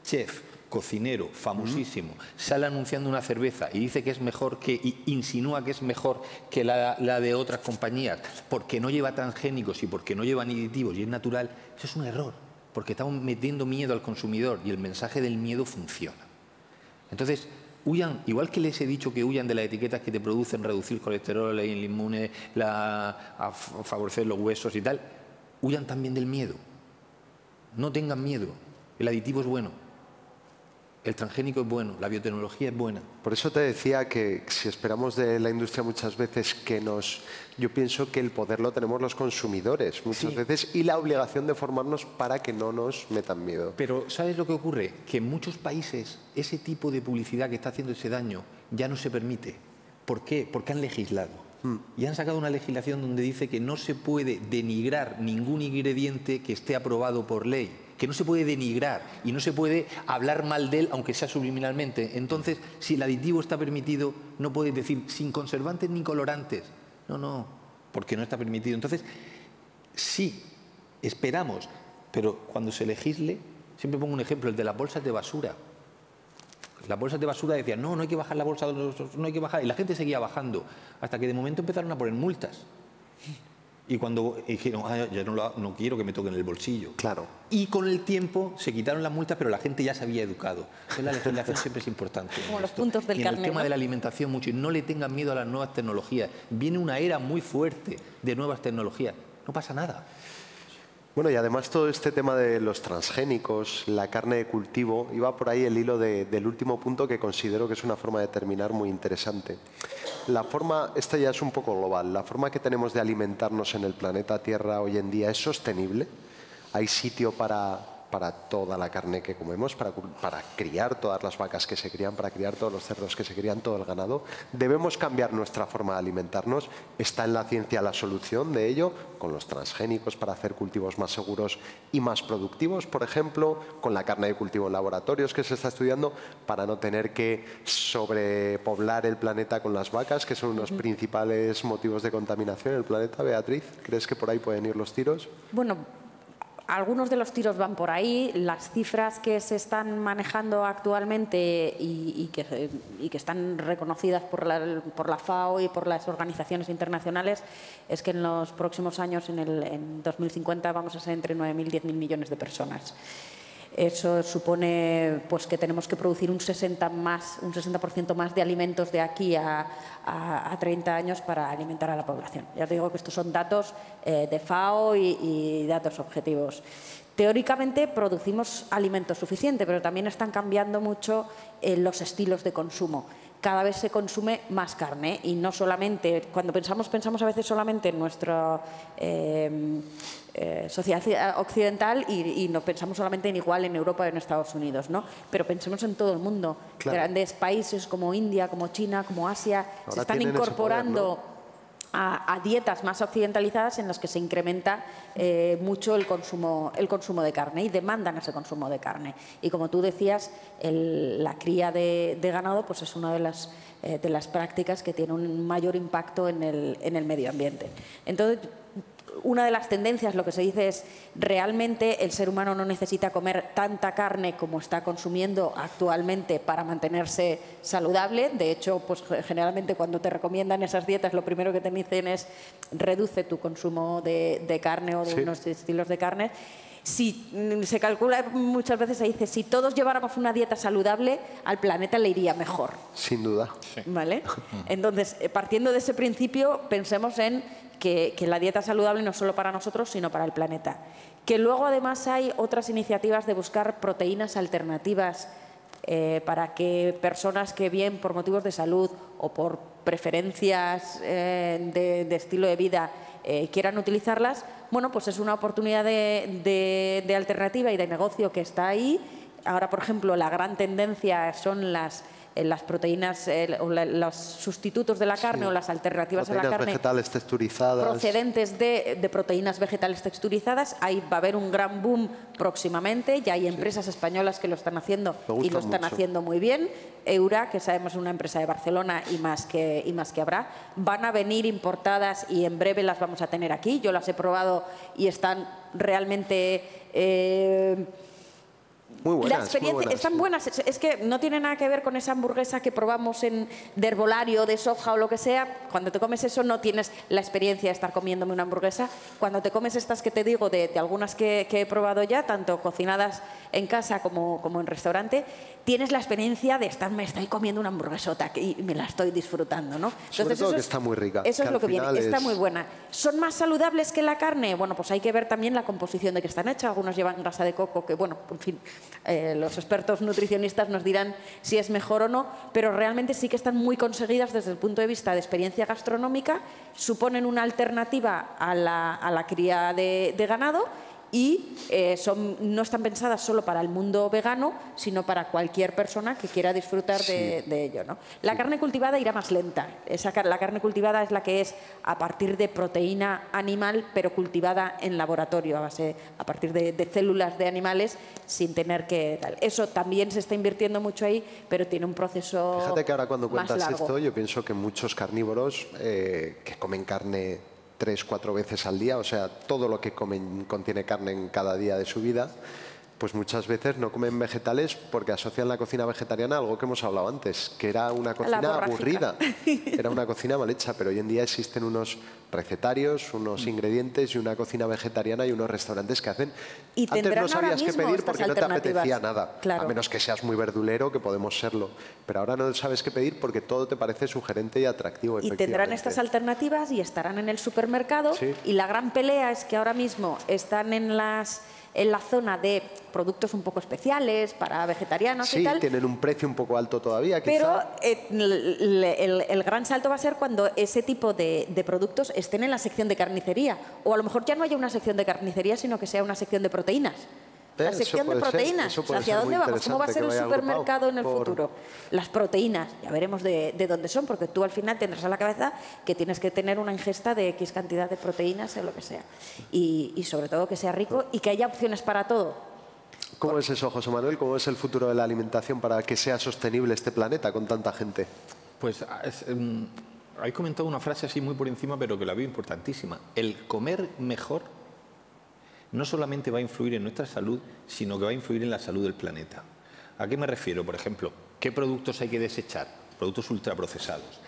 chef, cocinero, famosísimo, sale anunciando una cerveza y dice que es mejor, y insinúa que es mejor que la de otras compañías, porque no lleva transgénicos y porque no lleva aditivos y es natural, eso es un error, porque estamos metiendo miedo al consumidor y el mensaje del miedo funciona. Entonces, huyan, igual que les he dicho que huyan de las etiquetas que te producen reducir colesterol, el inmune, a favorecer los huesos y tal, huyan también del miedo. No tengan miedo, el aditivo es bueno. El transgénico es bueno, la biotecnología es buena. Por eso te decía que si esperamos de la industria muchas veces yo pienso que el poder lo tenemos los consumidores muchas veces y la obligación de formarnos para que no nos metan miedo. Pero ¿sabes lo que ocurre? Que en muchos países ese tipo de publicidad que está haciendo ese daño ya no se permite. ¿Por qué? Porque han legislado. Y han sacado una legislación donde dice que no se puede denigrar ningún ingrediente que esté aprobado por ley, que no se puede denigrar y no se puede hablar mal de él, aunque sea subliminalmente. Entonces, si el aditivo está permitido, no puedes decir sin conservantes ni colorantes. No, porque no está permitido. Entonces, sí, esperamos, pero cuando se legisle, siempre pongo un ejemplo, el de las bolsas de basura. Las bolsas de basura decían, no hay que bajar la bolsa, no hay que bajar. Y la gente seguía bajando, hasta que de momento empezaron a poner multas. Y cuando dijeron, ya no quiero que me toquen el bolsillo. Claro. Y con el tiempo se quitaron las multas, pero la gente ya se había educado. Entonces la legislación siempre es importante. Como los puntos del y en el carnet, tema ¿no? de la alimentación mucho. Y no le tengan miedo a las nuevas tecnologías. Viene una era muy fuerte de nuevas tecnologías. No pasa nada. Bueno, y además todo este tema de los transgénicos, la carne de cultivo, iba por ahí el hilo del último punto que considero que es una forma de terminar muy interesante. La forma, esta ya es un poco global, la forma que tenemos de alimentarnos en el planeta Tierra hoy en día es sostenible. ¿Hay sitio para para toda la carne que comemos, para criar todas las vacas que se crían, para criar todos los cerdos que se crían, todo el ganado. Debemos cambiar nuestra forma de alimentarnos. Está en la ciencia la solución de ello, con los transgénicos para hacer cultivos más seguros y más productivos, por ejemplo, con la carne de cultivo en laboratorios que se está estudiando, para no tener que sobrepoblar el planeta con las vacas, que son unos principales motivos de contaminación en el planeta. Beatriz, ¿crees que por ahí pueden ir los tiros? Bueno, algunos de los tiros van por ahí. Las cifras que se están manejando actualmente y que están reconocidas por la FAO y por las organizaciones internacionales es que en los próximos años, en 2050, vamos a ser entre 9.000 y 10.000 millones de personas. Eso supone pues, que tenemos que producir un 60% más de alimentos de aquí a 30 años para alimentar a la población. Ya os digo que estos son datos de FAO y datos objetivos. Teóricamente producimos alimento suficiente, pero también están cambiando mucho los estilos de consumo. Cada vez se consume más carne y no solamente, cuando pensamos a veces solamente en nuestra sociedad occidental y no pensamos solamente en igual en Europa o en Estados Unidos, ¿no? Pero pensemos en todo el mundo. Claro. Grandes países como India, como China, como Asia, ahora se están incorporando a dietas más occidentalizadas en las que se incrementa mucho el consumo de carne y demandan ese consumo de carne. Y como tú decías, la cría de ganado pues es una de las prácticas que tiene un mayor impacto en el medio ambiente. Entonces, una de las tendencias, lo que se dice es, realmente el ser humano no necesita comer tanta carne como está consumiendo actualmente para mantenerse saludable. De hecho, pues generalmente cuando te recomiendan esas dietas, lo primero que te dicen es reduce tu consumo de carne o de unos estilos de carne. Si se calcula, muchas veces se dice, si todos lleváramos una dieta saludable, al planeta le iría mejor. Sin duda. ¿Vale? Entonces, partiendo de ese principio, pensemos en que la dieta saludable no es solo para nosotros, sino para el planeta. Que luego, además, hay otras iniciativas de buscar proteínas alternativas para que personas que bien por motivos de salud o por preferencias de estilo de vida quieran utilizarlas, bueno, pues es una oportunidad de alternativa y de negocio que está ahí. Ahora, por ejemplo, la gran tendencia son las proteínas, los sustitutos de la carne o las alternativas a la carne vegetales texturizadas procedentes de proteínas vegetales texturizadas. Ahí va a haber un gran boom próximamente. Ya hay empresas españolas que lo están haciendo y lo están haciendo muy bien. Eura, que sabemos es una empresa de Barcelona y más que habrá, van a venir importadas y en breve las vamos a tener aquí. Yo las he probado y están realmente muy buenas, la experiencia, muy buenas, están buenas. Es que no tiene nada que ver con esa hamburguesa que probamos de herbolario, de soja o lo que sea. Cuando te comes eso no tienes la experiencia de estar comiéndome una hamburguesa. Cuando te comes estas que te digo, de algunas que he probado ya, tanto cocinadas en casa como en restaurante, tienes la experiencia de me estoy comiendo una hamburguesota y me la estoy disfrutando, ¿no? Sobre todo que está muy rica. Eso es lo que viene, está muy buena. ¿Son más saludables que la carne? Bueno, pues hay que ver también la composición de que están hechas. Algunos llevan grasa de coco, que bueno, en fin, los expertos nutricionistas nos dirán si es mejor o no, pero realmente sí que están muy conseguidas desde el punto de vista de experiencia gastronómica, suponen una alternativa a la cría de ganado y no están pensadas solo para el mundo vegano, sino para cualquier persona que quiera disfrutar de ello, ¿no? La carne cultivada irá más lenta. La carne cultivada es la que es a partir de proteína animal, pero cultivada en laboratorio, a partir de células de animales, sin tener que tal. Eso también se está invirtiendo mucho ahí, pero tiene un proceso más largo. Fíjate que ahora cuando cuentas esto, yo pienso que muchos carnívoros que comen carne 3-4 veces al día, o sea, todo lo que comen contiene carne en cada día de su vida, pues muchas veces no comen vegetales porque asocian la cocina vegetariana a algo que hemos hablado antes, que era una cocina aburrida, era una cocina mal hecha, pero hoy en día existen unos recetarios, unos ingredientes y una cocina vegetariana y unos restaurantes que hacen. Y antes no sabías qué pedir porque no te apetecía nada, claro, a menos que seas muy verdulero, que podemos serlo, pero ahora no sabes qué pedir porque todo te parece sugerente y atractivo. Y tendrán estas alternativas y estarán en el supermercado, y la gran pelea es que ahora mismo están en la zona de productos un poco especiales para vegetarianos y tal. Sí, tienen un precio un poco alto todavía, Pero quizá. el gran salto va a ser cuando ese tipo de productos estén en la sección de carnicería. O a lo mejor ya no haya una sección de carnicería, sino que sea una sección de proteínas. La sección de proteínas. ¿Hacia dónde vamos? ¿Cómo va a ser el supermercado en el futuro? Las proteínas, ya veremos de dónde son, porque tú al final tendrás a la cabeza que tienes que tener una ingesta de X cantidad de proteínas, o lo que sea. Y sobre todo que sea rico y que haya opciones para todo. ¿Cómo es eso, José Manuel? ¿Cómo es el futuro de la alimentación para que sea sostenible este planeta con tanta gente? Pues hay comentado una frase así muy por encima, pero que la veo importantísima. El comer mejor no solamente va a influir en nuestra salud, sino que va a influir en la salud del planeta. ¿A qué me refiero? Por ejemplo, ¿qué productos hay que desechar? Productos ultraprocesados.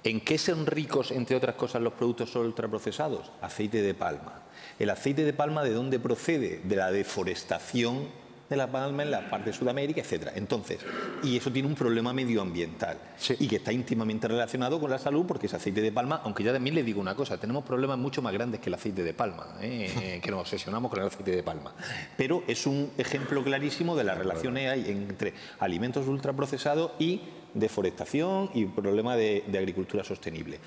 ¿En qué son ricos, entre otras cosas, los productos ultraprocesados? Aceite de palma. ¿El aceite de palma de dónde procede? De la deforestación de la palma en la parte de Sudamérica, etcétera. Entonces, y eso tiene un problema medioambiental y que está íntimamente relacionado con la salud, porque ese aceite de palma, aunque ya también le digo una cosa, tenemos problemas mucho más grandes que el aceite de palma, que nos obsesionamos con el aceite de palma. Pero es un ejemplo clarísimo de las relaciones que hay entre alimentos ultraprocesados y deforestación y problema de agricultura sostenible.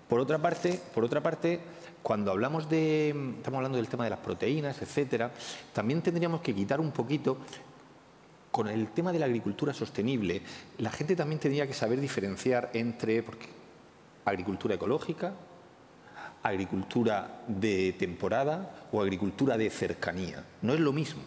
Por otra parte, cuando estamos hablando del tema de las proteínas, etcétera, también tendríamos que quitar un poquito, con el tema de la agricultura sostenible, la gente también tendría que saber diferenciar entre agricultura ecológica, agricultura de temporada o agricultura de cercanía. No es lo mismo.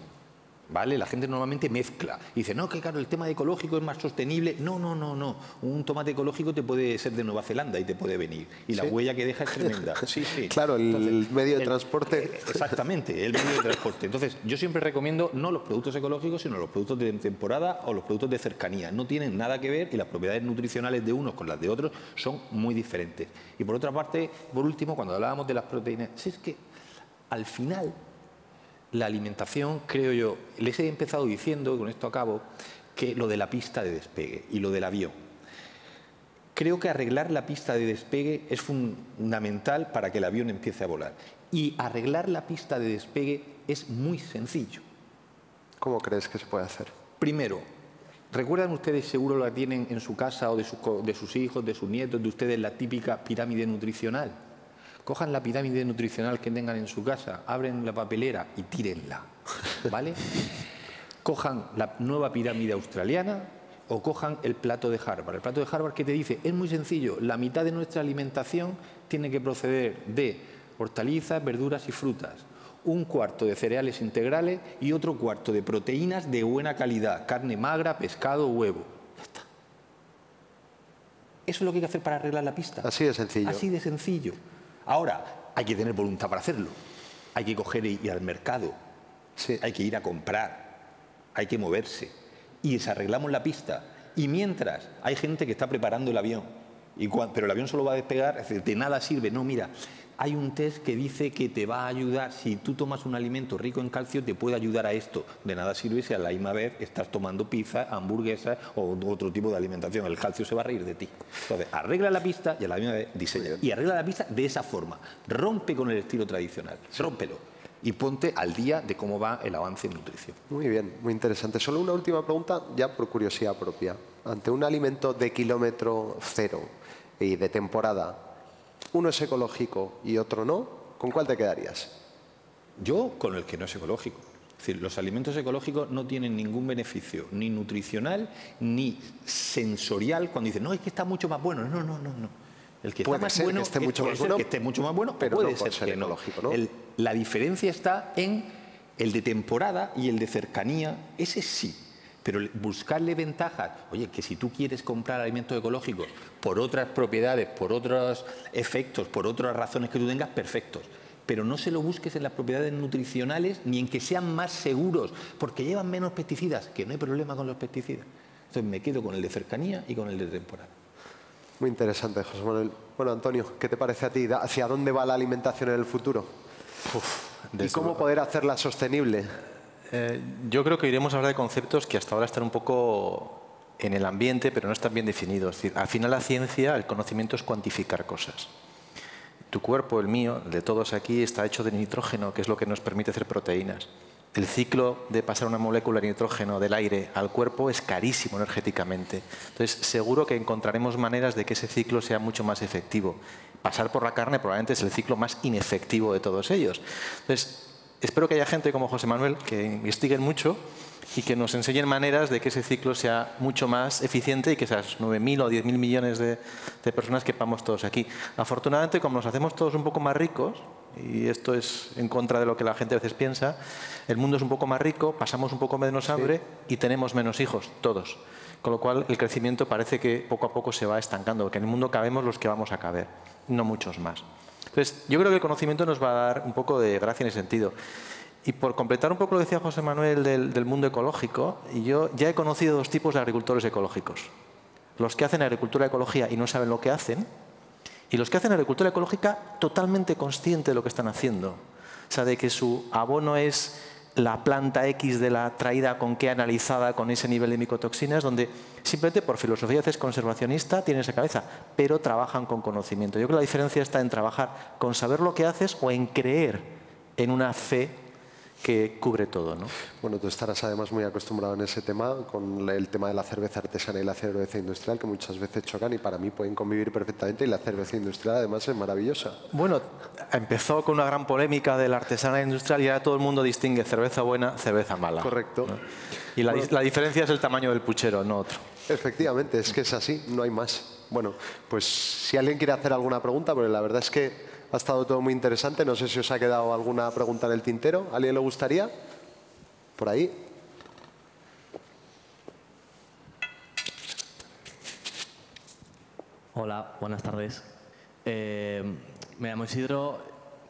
¿Vale? La gente normalmente mezcla y dice, no, que claro, el tema de ecológico es más sostenible. No, no, no, no. Un tomate ecológico te puede ser de Nueva Zelanda y te puede venir. Y la huella que deja es tremenda. Sí, sí. Claro, el medio de transporte. Exactamente, el medio de transporte. Entonces, yo siempre recomiendo no los productos ecológicos, sino los productos de temporada o los productos de cercanía. No tienen nada que ver y las propiedades nutricionales de unos con las de otros son muy diferentes. Y por otra parte, por último, cuando hablábamos de las proteínas, si es que al final la alimentación, creo yo, les he empezado diciendo, y con esto acabo, que lo de la pista de despegue y lo del avión. Creo que arreglar la pista de despegue es fundamental para que el avión empiece a volar. Y arreglar la pista de despegue es muy sencillo. ¿Cómo crees que se puede hacer? Primero, ¿recuerdan ustedes, seguro la tienen en su casa o de sus hijos, de sus nietos, de ustedes, la típica pirámide nutricional? Cojan la pirámide nutricional que tengan en su casa, abren la papelera y tírenla, ¿vale? Cojan la nueva pirámide australiana o cojan el plato de Harvard. El plato de Harvard, ¿qué te dice? Es muy sencillo. La mitad de nuestra alimentación tiene que proceder de hortalizas, verduras y frutas. Un cuarto de cereales integrales y otro cuarto de proteínas de buena calidad. Carne magra, pescado, huevo. Ya está. Eso es lo que hay que hacer para arreglar la pista. Así de sencillo. Así de sencillo. Ahora, hay que tener voluntad para hacerlo. Hay que coger y ir al mercado. Sí. Hay que ir a comprar. Hay que moverse. Y desarreglamos la pista. Y mientras, hay gente que está preparando el avión. Pero el avión solo va a despegar, es decir, de nada sirve. No, mira, hay un test que dice que te va a ayudar. Si tú tomas un alimento rico en calcio, te puede ayudar a esto. De nada sirve si a la misma vez estás tomando pizza, hamburguesas o otro tipo de alimentación. El calcio se va a reír de ti. Entonces, arregla la pista y a la misma vez diseña. Y arregla la pista de esa forma. Rompe con el estilo tradicional. Rómpelo. Y ponte al día de cómo va el avance en nutrición. Muy bien, muy interesante. Solo una última pregunta, ya por curiosidad propia. Ante un alimento de kilómetro cero y de temporada, uno es ecológico y otro no, ¿con cuál te quedarías? Yo con el que no es ecológico. Es decir, los alimentos ecológicos no tienen ningún beneficio, ni nutricional, ni sensorial. Cuando dicen, no, es que está mucho más bueno. No, no, no, no. El que está más bueno, esté mucho más bueno, que esté mucho más bueno, pero puede no por ser ecológico, ¿no? La diferencia está en el de temporada y el de cercanía. Ese sí. Pero buscarle ventajas, oye, que si tú quieres comprar alimentos ecológicos por otras propiedades, por otros efectos, por otras razones que tú tengas, perfectos. Pero no se lo busques en las propiedades nutricionales ni en que sean más seguros, porque llevan menos pesticidas, que no hay problema con los pesticidas. Entonces me quedo con el de cercanía y con el de temporada. Muy interesante, José Manuel. Bueno, Antonio, ¿qué te parece a ti? ¿Hacia dónde va la alimentación en el futuro? ¿Y cómo poder hacerla sostenible? Yo creo que iremos a hablar de conceptos que hasta ahora están un poco en el ambiente, pero no están bien definidos. Es decir, al final la ciencia, el conocimiento es cuantificar cosas. Tu cuerpo, el mío, el de todos aquí, está hecho de nitrógeno, que es lo que nos permite hacer proteínas. El ciclo de pasar una molécula de nitrógeno del aire al cuerpo es carísimo energéticamente. Entonces, seguro que encontraremos maneras de que ese ciclo sea mucho más efectivo. Pasar por la carne probablemente es el ciclo más inefectivo de todos ellos. Entonces, espero que haya gente como José Manuel que investiguen mucho y que nos enseñen maneras de que ese ciclo sea mucho más eficiente y que esas 9.000 o 10.000 millones de personas quepamos todos aquí. Afortunadamente, como nos hacemos todos un poco más ricos, y esto es en contra de lo que la gente a veces piensa, el mundo es un poco más rico, pasamos un poco menos hambre y tenemos menos hijos, todos. Con lo cual, el crecimiento parece que poco a poco se va estancando, porque en el mundo cabemos los que vamos a caber, no muchos más. Entonces, yo creo que el conocimiento nos va a dar un poco de gracia en ese sentido. Y por completar un poco lo que decía José Manuel del mundo ecológico, yo ya he conocido dos tipos de agricultores ecológicos. Los que hacen agricultura ecológica y no saben lo que hacen, y los que hacen agricultura ecológica totalmente consciente de lo que están haciendo. O sea, de que su abono es la planta X de la traída con qué analizada con ese nivel de micotoxinas, donde simplemente por filosofía es conservacionista, tienen esa cabeza, pero trabajan con conocimiento. Yo creo que la diferencia está en trabajar con saber lo que haces o en creer en una fe que cubre todo, ¿no? Bueno, tú estarás además muy acostumbrado en ese tema, con el tema de la cerveza artesana y la cerveza industrial, que muchas veces chocan y para mí pueden convivir perfectamente, y la cerveza industrial además es maravillosa. Bueno, empezó con una gran polémica de la artesana industrial y ahora todo el mundo distingue cerveza buena, cerveza mala. Correcto. ¿No? Y la diferencia es el tamaño del puchero, no otro. Efectivamente, es que es así, no hay más. Bueno, pues si alguien quiere hacer alguna pregunta, porque la verdad es que ha estado todo muy interesante. No sé si os ha quedado alguna pregunta en el tintero. ¿A alguien le gustaría? Por ahí. Hola, buenas tardes. Me llamo Isidro.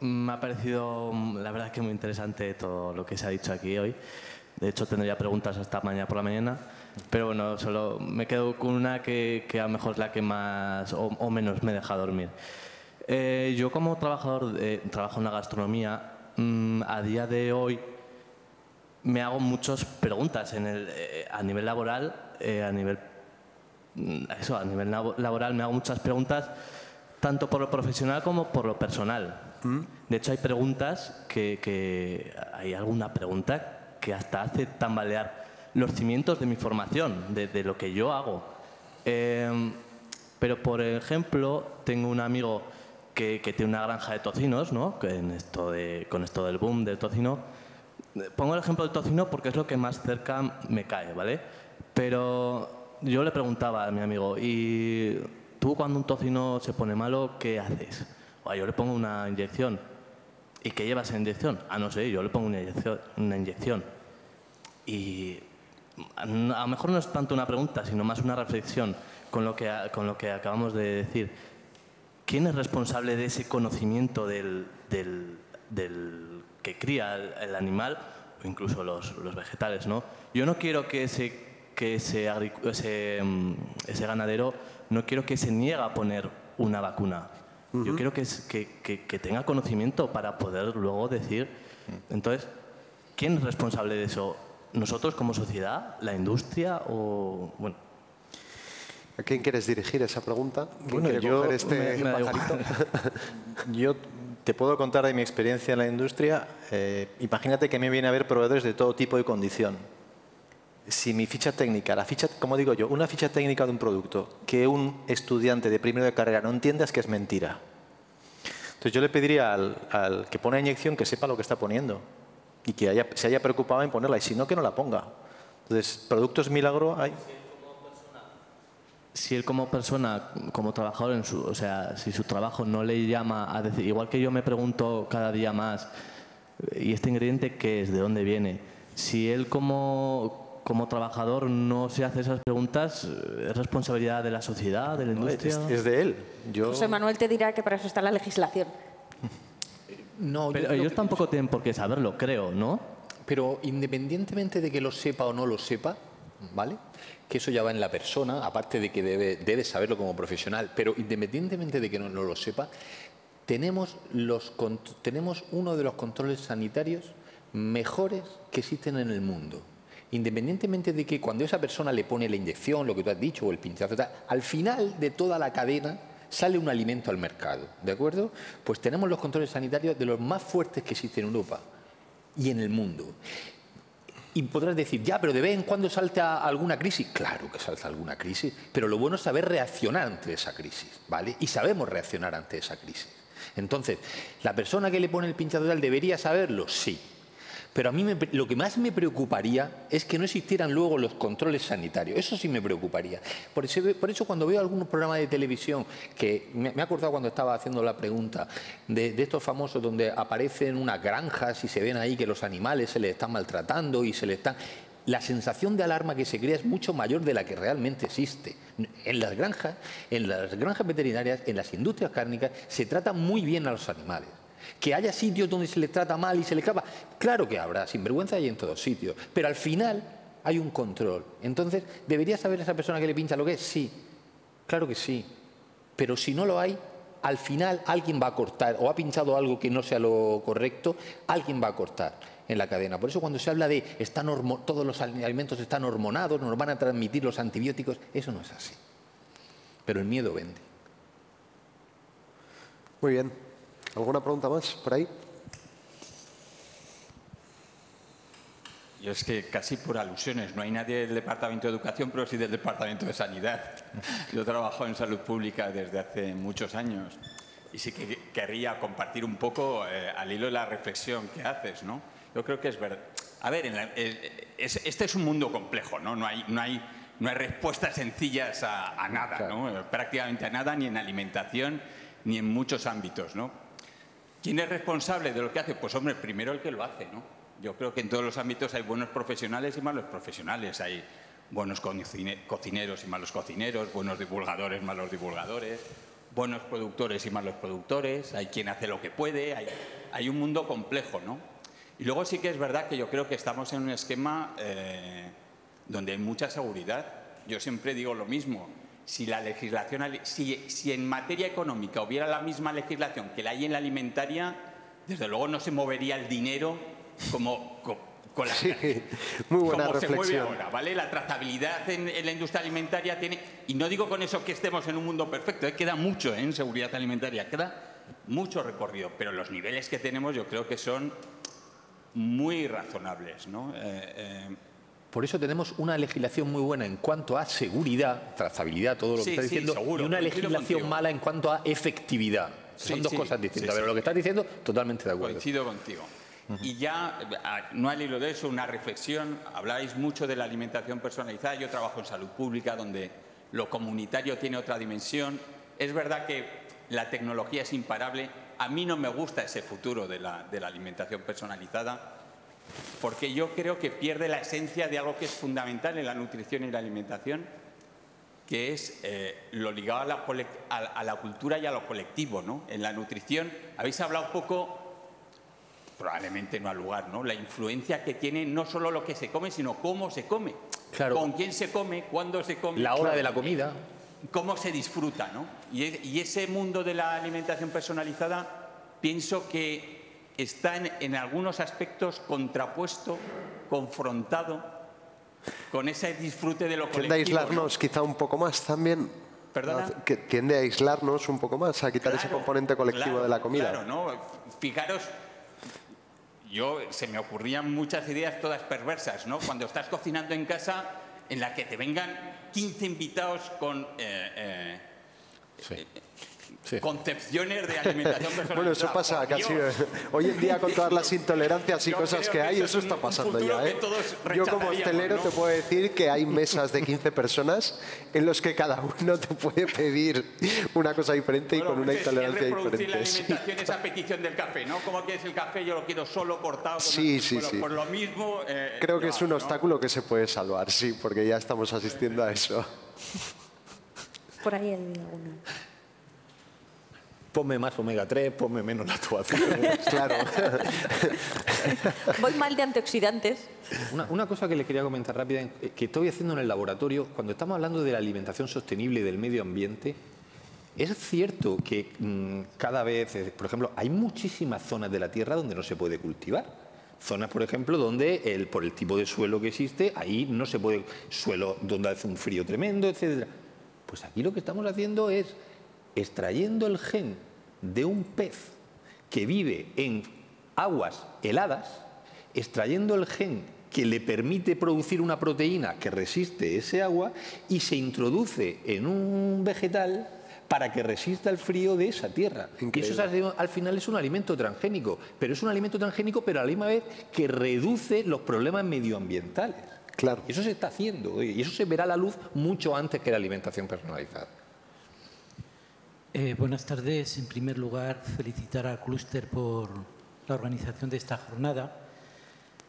Me ha parecido, la verdad, que muy interesante todo lo que se ha dicho aquí hoy. De hecho, tendría preguntas hasta mañana por la mañana. Pero bueno, solo me quedo con una que a lo mejor es la que más o menos me deja dormir. Yo como trabajador, trabajo en la gastronomía, a día de hoy me hago muchas preguntas a nivel laboral, a nivel laboral me hago muchas preguntas tanto por lo profesional como por lo personal. De hecho hay preguntas hay alguna pregunta que hasta hace tambalear los cimientos de mi formación, de lo que yo hago. Pero por ejemplo tengo un amigo que tiene una granja de tocinos, ¿no? Con esto del boom del tocino. Pongo el ejemplo del tocino porque es lo que más cerca me cae, ¿vale? Pero yo le preguntaba a mi amigo, ¿y tú cuando un tocino se pone malo, qué haces? O yo le pongo una inyección. ¿Y qué llevas en inyección? Ah, no sé, yo le pongo una inyección. Y a lo mejor no es tanto una pregunta, sino más una reflexión con lo que acabamos de decir. ¿Quién es responsable de ese conocimiento del que cría el animal o incluso los vegetales, ¿no? Yo no quiero que ese ganadero no quiero que se niegue a poner una vacuna. Yo quiero que tenga conocimiento para poder luego decir. Entonces, ¿quién es responsable de eso? ¿Nosotros como sociedad? ¿La industria? O bueno. ¿A quién quieres dirigir esa pregunta? ¿Quién Bueno, quiere coger este pajarito? Yo te puedo contar de mi experiencia en la industria. Imagínate que me viene a ver proveedores de todo tipo y condición. Si mi ficha técnica, como digo yo, una ficha técnica de un producto que un estudiante de primero de carrera no entienda, es que es mentira. Entonces yo le pediría al que pone la inyección que sepa lo que está poniendo y que se haya preocupado en ponerla, y si no, que no la ponga. Entonces, productos milagro hay. Si él como persona, como trabajador, o sea, si su trabajo no le llama a decir, igual que yo me pregunto cada día más, ¿y este ingrediente qué es? ¿De dónde viene? Si él como trabajador no se hace esas preguntas, ¿es responsabilidad de la sociedad, de la industria? Es de él. José Manuel te dirá que para eso está la legislación. No, pero ellos tampoco tienen por qué saberlo, creo, ¿no? Pero independientemente de que lo sepa o no lo sepa, ¿vale? Que eso ya va en la persona, aparte de que debe saberlo como profesional, pero independientemente de que no lo sepa, tenemos uno de los controles sanitarios mejores que existen en el mundo. Independientemente de que cuando esa persona le pone la inyección, lo que tú has dicho, o el pinchazo, al final de toda la cadena sale un alimento al mercado, ¿de acuerdo? Pues tenemos los controles sanitarios de los más fuertes que existen en Europa y en el mundo. Y podrás decir, ya, pero de vez en cuando salta alguna crisis. Claro que salta alguna crisis, pero lo bueno es saber reaccionar ante esa crisis, ¿vale? Y sabemos reaccionar ante esa crisis. Entonces, ¿la persona que le pone el pinchazo debería saberlo? Sí. Pero a mí lo que más me preocuparía es que no existieran luego los controles sanitarios. Eso sí me preocuparía. Por eso cuando veo algunos programas de televisión, que me he acordado cuando estaba haciendo la pregunta, de estos famosos donde aparecen unas granjas y se ven ahí que los animales se les están maltratando y se les están... La sensación de alarma que se crea es mucho mayor de la que realmente existe. En las granjas veterinarias, en las industrias cárnicas, se trata muy bien a los animales. Que haya sitios donde se les trata mal y se les escapa, claro que habrá, sinvergüenza hay en todos sitios, pero al final hay un control. Entonces, ¿debería saber esa persona que le pincha lo que es? Sí, claro que sí, pero si no lo hay, al final alguien va a cortar, o ha pinchado algo que no sea lo correcto, alguien va a cortar en la cadena. Por eso cuando se habla de todos los alimentos están hormonados, nos van a transmitir los antibióticos, eso no es así. Pero el miedo vende. Muy bien. ¿Alguna pregunta más por ahí? Yo es que casi por alusiones, no hay nadie del Departamento de Educación, pero sí del Departamento de Sanidad. Yo trabajo en salud pública desde hace muchos años y sí que querría compartir un poco al hilo de la reflexión que haces, ¿no? Yo creo que es verdad. A ver, este es un mundo complejo, ¿no? No hay respuestas sencillas a nada, ¿no? Prácticamente a nada, ni en alimentación, ni en muchos ámbitos, ¿no? ¿Quién es responsable de lo que hace? Pues, hombre, primero el que lo hace, ¿no? Yo creo que en todos los ámbitos hay buenos profesionales y malos profesionales. Hay buenos cocineros y malos cocineros, buenos divulgadores, malos divulgadores, buenos productores y malos productores, hay quien hace lo que puede, hay un mundo complejo, ¿no? Y luego sí que es verdad que yo creo que estamos en un esquema donde hay mucha seguridad. Yo siempre digo lo mismo. Si la legislación, si en materia económica hubiera la misma legislación que la hay en la alimentaria, desde luego no se movería el dinero como con la, sí, muy buena como reflexión. Se mueve ahora, ¿vale? La trazabilidad en la industria alimentaria tiene, y no digo con eso que estemos en un mundo perfecto, queda mucho en seguridad alimentaria, queda mucho recorrido, pero los niveles que tenemos yo creo que son muy razonables, ¿no? Por eso tenemos una legislación muy buena en cuanto a seguridad, trazabilidad, todo lo que está diciendo, seguro, y una legislación mala en cuanto a efectividad. Son dos cosas distintas, pero lo que estás diciendo, totalmente de acuerdo. Coincido contigo. Y ya, no al hilo de eso, una reflexión. Habláis mucho de la alimentación personalizada. Yo trabajo en salud pública, donde lo comunitario tiene otra dimensión. Es verdad que la tecnología es imparable. A mí no me gusta ese futuro de la alimentación personalizada, porque yo creo que pierde la esencia de algo que es fundamental en la nutrición y la alimentación, que es lo ligado a la cultura y a lo colectivo, ¿no? En la nutrición habéis hablado un poco, probablemente no al lugar, ¿no? La influencia que tiene no solo lo que se come, sino cómo se come, claro. Con quién se come, cuándo se come, la hora de la comida, cómo se disfruta, ¿no? Y ese mundo de la alimentación personalizada, pienso que está en algunos aspectos contrapuesto, confrontado con ese disfrute de lo colectivo. Tiende a aislarnos quizá un poco más también. ¿Perdona? Que tiende a aislarnos un poco más, a quitar ese componente colectivo de la comida. Claro, ¿no? Fijaros, se me ocurrían muchas ideas todas perversas, ¿no? Cuando estás cocinando en casa, en la que te vengan 15 invitados con concepciones de alimentación personalizada. Bueno, eso pasa casi hoy en día con todas las intolerancias y cosas que hay, eso está pasando ya, ¿eh? Yo como hostelero, ¿no?, te puedo decir que hay mesas de 15 personas en los que cada uno te puede pedir una cosa diferente, bueno, y con una intolerancia diferente. La alimentación es a petición del café, ¿no? ¿Cómo quieres el café? Yo lo quiero solo, cortado. Sí. Por lo mismo... Creo que es un obstáculo que se puede salvar, sí, porque ya estamos asistiendo a eso. Por ahí hay alguna. Ponme más omega 3, ponme menos lactobacilos. Claro. Voy mal de antioxidantes. Una cosa que les quería comentar rápida, que estoy haciendo en el laboratorio, cuando estamos hablando de la alimentación sostenible y del medio ambiente, es cierto que cada vez, por ejemplo, hay muchísimas zonas de la Tierra donde no se puede cultivar. Zonas, por ejemplo, donde por el tipo de suelo que existe, ahí no se puede, suelo donde hace un frío tremendo, etc. Pues aquí lo que estamos haciendo es extrayendo el gen de un pez que vive en aguas heladas, extrayendo el gen que le permite producir una proteína que resiste ese agua y se introduce en un vegetal para que resista el frío de esa tierra. Increíble. Y eso al final es un alimento transgénico, pero es un alimento transgénico, pero a la misma vez que reduce los problemas medioambientales. Claro. Y eso se está haciendo, y eso se verá a la luz mucho antes que la alimentación personalizada. Buenas tardes. En primer lugar, felicitar al clúster por la organización de esta jornada.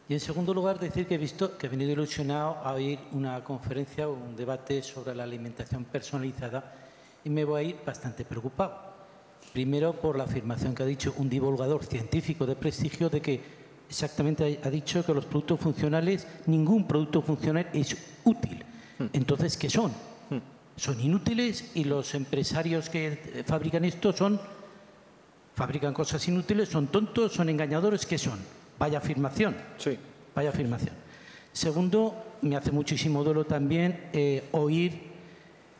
Y en segundo lugar, decir que he venido ilusionado a oír una conferencia o un debate sobre la alimentación personalizada y me voy a ir bastante preocupado. Primero, por la afirmación que ha dicho un divulgador científico de prestigio de que exactamente ha dicho que los productos funcionales, ningún producto funcional es útil. Entonces, ¿qué son? Son inútiles y los empresarios que fabrican esto fabrican cosas inútiles, son tontos, son engañadores, ¿qué son? Vaya afirmación. Sí. Vaya afirmación. Segundo, me hace muchísimo duelo también oír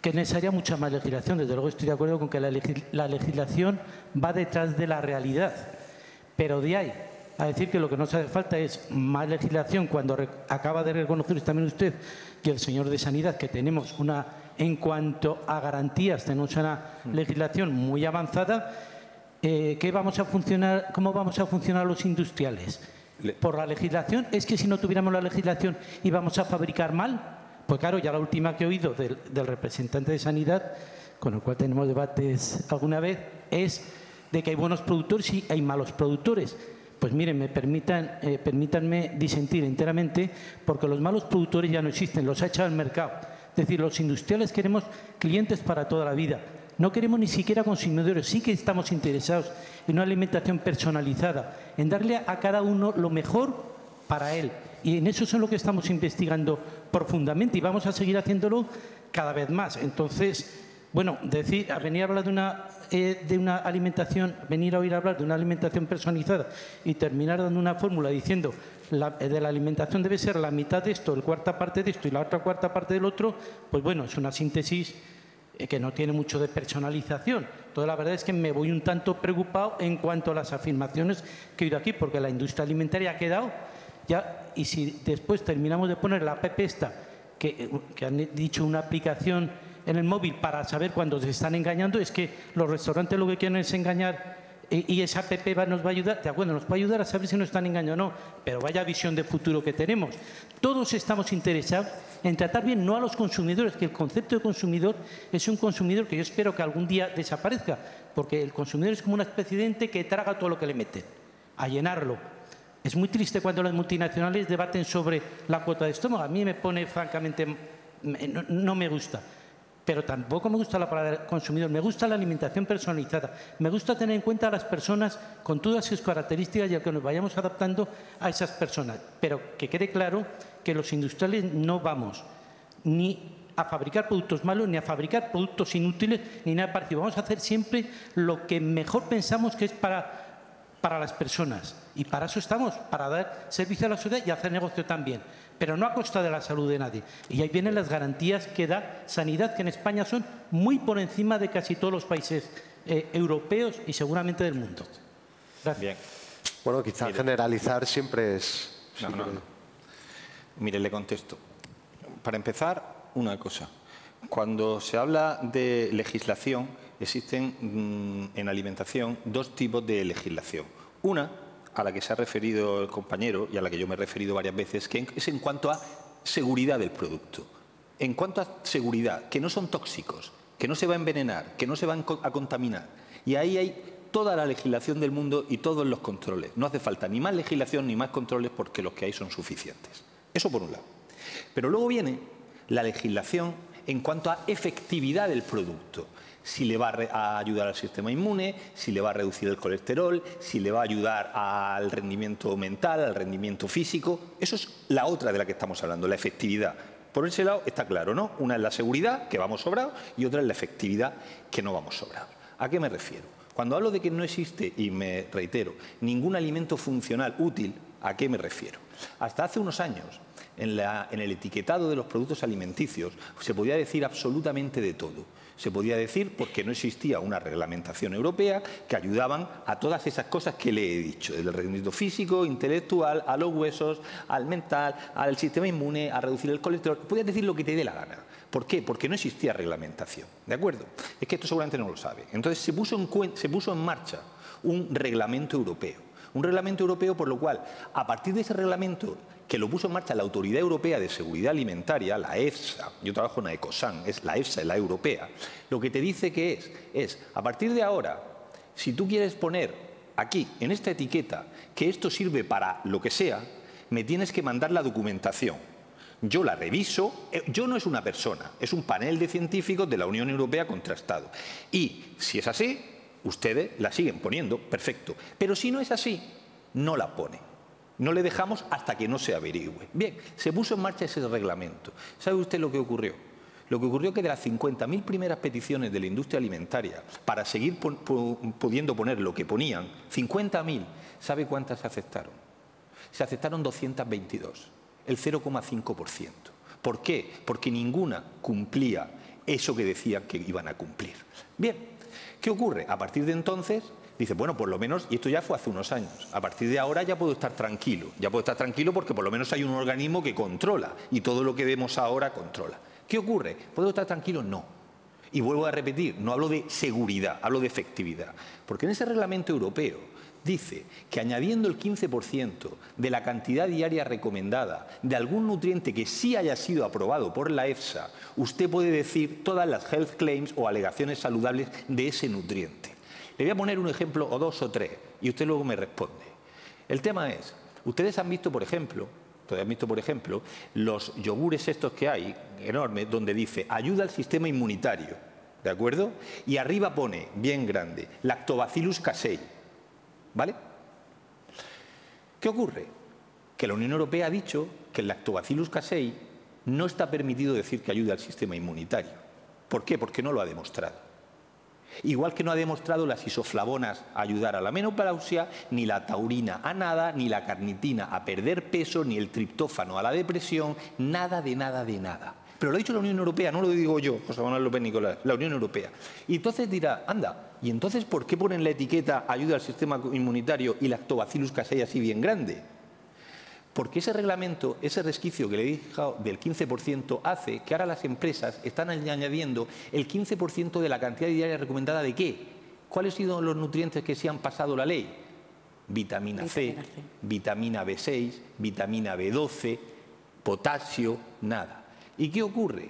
que es necesaria mucha más legislación. Desde luego estoy de acuerdo con que la legislación va detrás de la realidad. Pero de ahí a decir que lo que nos hace falta es más legislación cuando acaba de reconocer también usted y el señor de Sanidad que tenemos en cuanto a garantías, tenemos una legislación muy avanzada. ¿Cómo vamos a funcionar los industriales? ¿Por la legislación? ¿Es que si no tuviéramos la legislación íbamos a fabricar mal? Pues claro, ya la última que he oído del representante de Sanidad, con el cual tenemos debates alguna vez, es de que hay buenos productores y hay malos productores. Pues miren, permítanme disentir enteramente, porque los malos productores ya no existen, los ha echado al mercado. Es decir, los industriales queremos clientes para toda la vida. No queremos ni siquiera consumidores, sí que estamos interesados en una alimentación personalizada, en darle a cada uno lo mejor para él. Y en eso es en lo que estamos investigando profundamente y vamos a seguir haciéndolo cada vez más. Entonces, bueno, venir a hablar de una alimentación, venir a oír hablar de una alimentación personalizada y terminar dando una fórmula diciendo de la alimentación debe ser la mitad de esto, la cuarta parte de esto y la otra cuarta parte del otro, pues bueno, es una síntesis que no tiene mucho de personalización. Entonces, la verdad es que me voy un tanto preocupado en cuanto a las afirmaciones que he oído aquí, porque la industria alimentaria ha quedado ya, y si después terminamos de poner la app esta, que han dicho una aplicación en el móvil para saber cuándo se están engañando, es que los restaurantes lo que quieren es engañar y esa app nos va a ayudar, de acuerdo, nos va a ayudar a saber si nos están engañando o no, pero vaya visión de futuro que tenemos. Todos estamos interesados en tratar bien no a los consumidores, que el concepto de consumidor es un consumidor que yo espero que algún día desaparezca, porque el consumidor es como una especie de ente que traga todo lo que le meten, a llenarlo. Es muy triste cuando las multinacionales debaten sobre la cuota de estómago. A mí me pone, francamente, no me gusta. Pero tampoco me gusta la palabra consumidor, me gusta la alimentación personalizada, me gusta tener en cuenta a las personas con todas sus características y a que nos vayamos adaptando a esas personas. Pero que quede claro que los industriales no vamos ni a fabricar productos malos, ni a fabricar productos inútiles, ni nada parecido. Vamos a hacer siempre lo que mejor pensamos que es para las personas. Y para eso estamos, para dar servicio a la sociedad y hacer negocio también. Pero no a costa de la salud de nadie. Y ahí vienen las garantías que da Sanidad, que en España son muy por encima de casi todos los países europeos y seguramente del mundo. Gracias. Bien. Bueno, quizá generalizar siempre es... No. Mire, le contesto. Para empezar, una cosa. Cuando se habla de legislación, existen en alimentación dos tipos de legislación. Una, a la que se ha referido el compañero y a la que yo me he referido varias veces, que es en cuanto a seguridad del producto. En cuanto a seguridad, que no son tóxicos, que no se va a envenenar, que no se van a contaminar. Y ahí hay toda la legislación del mundo y todos los controles. No hace falta ni más legislación ni más controles porque los que hay son suficientes. Eso por un lado. Pero luego viene la legislación en cuanto a efectividad del producto. Si le va a ayudar al sistema inmune, si le va a reducir el colesterol, si le va a ayudar al rendimiento mental, al rendimiento físico. Eso es la otra de la que estamos hablando, la efectividad. Por ese lado está claro, ¿no? Una es la seguridad, que vamos sobrados, y otra es la efectividad, que no vamos sobrados. ¿A qué me refiero? Cuando hablo de que no existe, y me reitero, ningún alimento funcional útil, ¿a qué me refiero? Hasta hace unos años, en el etiquetado de los productos alimenticios, se podía decir absolutamente de todo. Se podía decir porque no existía una reglamentación europea que ayudaban a todas esas cosas que le he dicho, desde el rendimiento físico, intelectual, a los huesos, al mental, al sistema inmune, a reducir el colesterol. Podías decir lo que te dé la gana, ¿Por qué? Porque no existía reglamentación, ¿de acuerdo? Es que esto seguramente no lo sabe. Entonces se puso en marcha un reglamento europeo. Un reglamento europeo por lo cual, a partir de ese reglamento, que lo puso en marcha la Autoridad Europea de Seguridad Alimentaria, la EFSA, yo trabajo en la ECOSAN, es la EFSA, la europea, lo que te dice que es, a partir de ahora, si tú quieres poner aquí, en esta etiqueta, que esto sirve para lo que sea, me tienes que mandar la documentación. Yo la reviso, yo no es una persona, es un panel de científicos de la Unión Europea contrastado. Y si es así, ustedes la siguen poniendo, perfecto. Pero si no es así, no la ponen. No le dejamos hasta que no se averigüe. Bien, se puso en marcha ese reglamento. ¿Sabe usted lo que ocurrió? Lo que ocurrió es que de las 50.000 primeras peticiones de la industria alimentaria para seguir pudiendo poner lo que ponían, 50.000, ¿sabe cuántas se aceptaron? Se aceptaron 222, el 0,5%. ¿Por qué? Porque ninguna cumplía eso que decían que iban a cumplir. Bien, ¿qué ocurre? A partir de entonces, dice, bueno, por lo menos, y esto ya fue hace unos años, a partir de ahora ya puedo estar tranquilo. Ya puedo estar tranquilo porque por lo menos hay un organismo que controla y todo lo que vemos ahora controla. ¿Qué ocurre? ¿Puedo estar tranquilo? No. Y vuelvo a repetir, no hablo de seguridad, hablo de efectividad. Porque en ese reglamento europeo dice que añadiendo el 15% de la cantidad diaria recomendada de algún nutriente que sí haya sido aprobado por la EFSA, usted puede decir todas las health claims o alegaciones saludables de ese nutriente. Le voy a poner un ejemplo o dos o tres y usted luego me responde. El tema es, ustedes han visto, por ejemplo, los yogures estos que hay, enormes, donde dice ayuda al sistema inmunitario, ¿de acuerdo? Y arriba pone, bien grande, Lactobacillus casei, ¿vale? ¿Qué ocurre? Que la Unión Europea ha dicho que el Lactobacillus casei no está permitido decir que ayuda al sistema inmunitario. ¿Por qué? Porque no lo ha demostrado. Igual que no ha demostrado las isoflavonas a ayudar a la menopausia, ni la taurina a nada, ni la carnitina a perder peso, ni el triptófano a la depresión, nada de nada de nada. Pero lo ha dicho la Unión Europea, no lo digo yo, José Manuel López Nicolás, la Unión Europea. Y entonces dirá, anda, ¿y entonces por qué ponen la etiqueta ayuda al sistema inmunitario y Lactobacillus casei así bien grande? Porque ese reglamento, ese resquicio que le he dicho del 15% hace que ahora las empresas están añadiendo el 15% de la cantidad diaria recomendada ¿de qué? ¿Cuáles han sido los nutrientes que se han pasado la ley? Vitamina C, vitamina B6, vitamina B12, potasio, nada. ¿Y qué ocurre?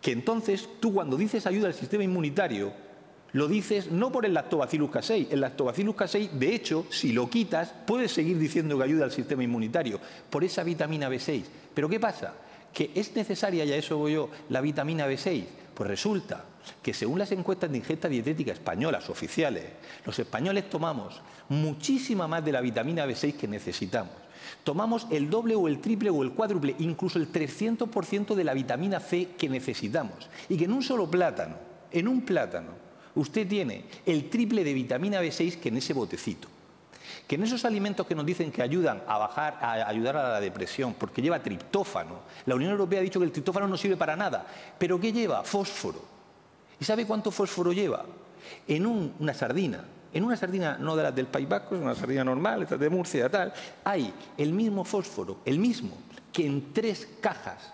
Que entonces tú cuando dices ayuda al sistema inmunitario lo dices no por el Lactobacillus casei. El Lactobacillus casei, de hecho, si lo quitas, puedes seguir diciendo que ayuda al sistema inmunitario por esa vitamina B6. ¿Pero qué pasa? Que es necesaria, y a eso voy yo, la vitamina B6. Pues resulta que según las encuestas de ingesta dietética españolas oficiales, los españoles tomamos muchísima más de la vitamina B6 que necesitamos. Tomamos el doble o el triple o el cuádruple, incluso el 300% de la vitamina C que necesitamos. Y que en un solo plátano, usted tiene el triple de vitamina B6 que en ese botecito. Que en esos alimentos que nos dicen que ayudan a ayudar a la depresión, porque lleva triptófano. La Unión Europea ha dicho que el triptófano no sirve para nada. ¿Pero qué lleva? Fósforo. ¿Y sabe cuánto fósforo lleva? En una sardina no de las del País Vasco, es una sardina normal, esta de Murcia, tal, hay el mismo fósforo, el mismo, que en 3 cajas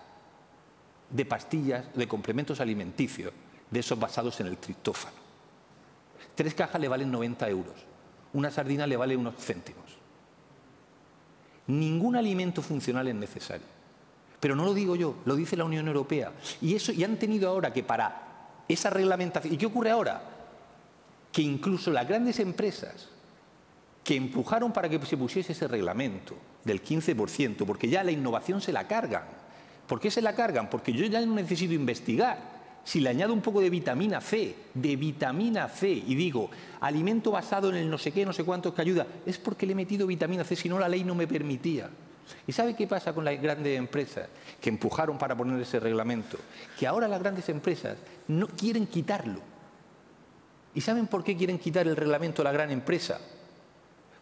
de pastillas de complementos alimenticios, de esos basados en el triptófano. 3 cajas le valen 90 euros. Una sardina le vale unos céntimos. Ningún alimento funcional es necesario. Pero no lo digo yo, lo dice la Unión Europea. Y han tenido ahora que para esa reglamentación... ¿Y qué ocurre ahora? Que incluso las grandes empresas que empujaron para que se pusiese ese reglamento del 15%, porque ya la innovación se la cargan. ¿Por qué se la cargan? Porque yo ya no necesito investigar. Si le añado un poco de vitamina C, y digo, alimento basado en el no sé qué, no sé cuántos que ayuda, es porque le he metido vitamina C, si no la ley no me permitía. ¿Y sabe qué pasa con las grandes empresas que empujaron para poner ese reglamento? Que ahora las grandes empresas no quieren quitarlo. ¿Y saben por qué quieren quitar el reglamento a la gran empresa?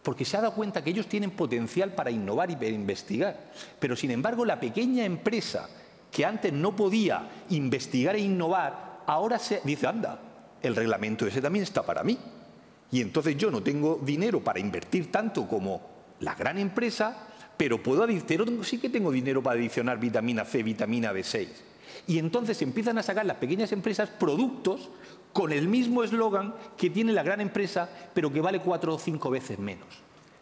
Porque se ha dado cuenta que ellos tienen potencial para innovar y para investigar. Pero, sin embargo, la pequeña empresa que antes no podía investigar e innovar, ahora se dice, anda, el reglamento ese también está para mí. Y entonces yo no tengo dinero para invertir tanto como la gran empresa, pero sí que tengo dinero para adicionar vitamina C, vitamina B6. Y entonces empiezan a sacar las pequeñas empresas productos con el mismo eslogan que tiene la gran empresa, pero que vale 4 o 5 veces menos.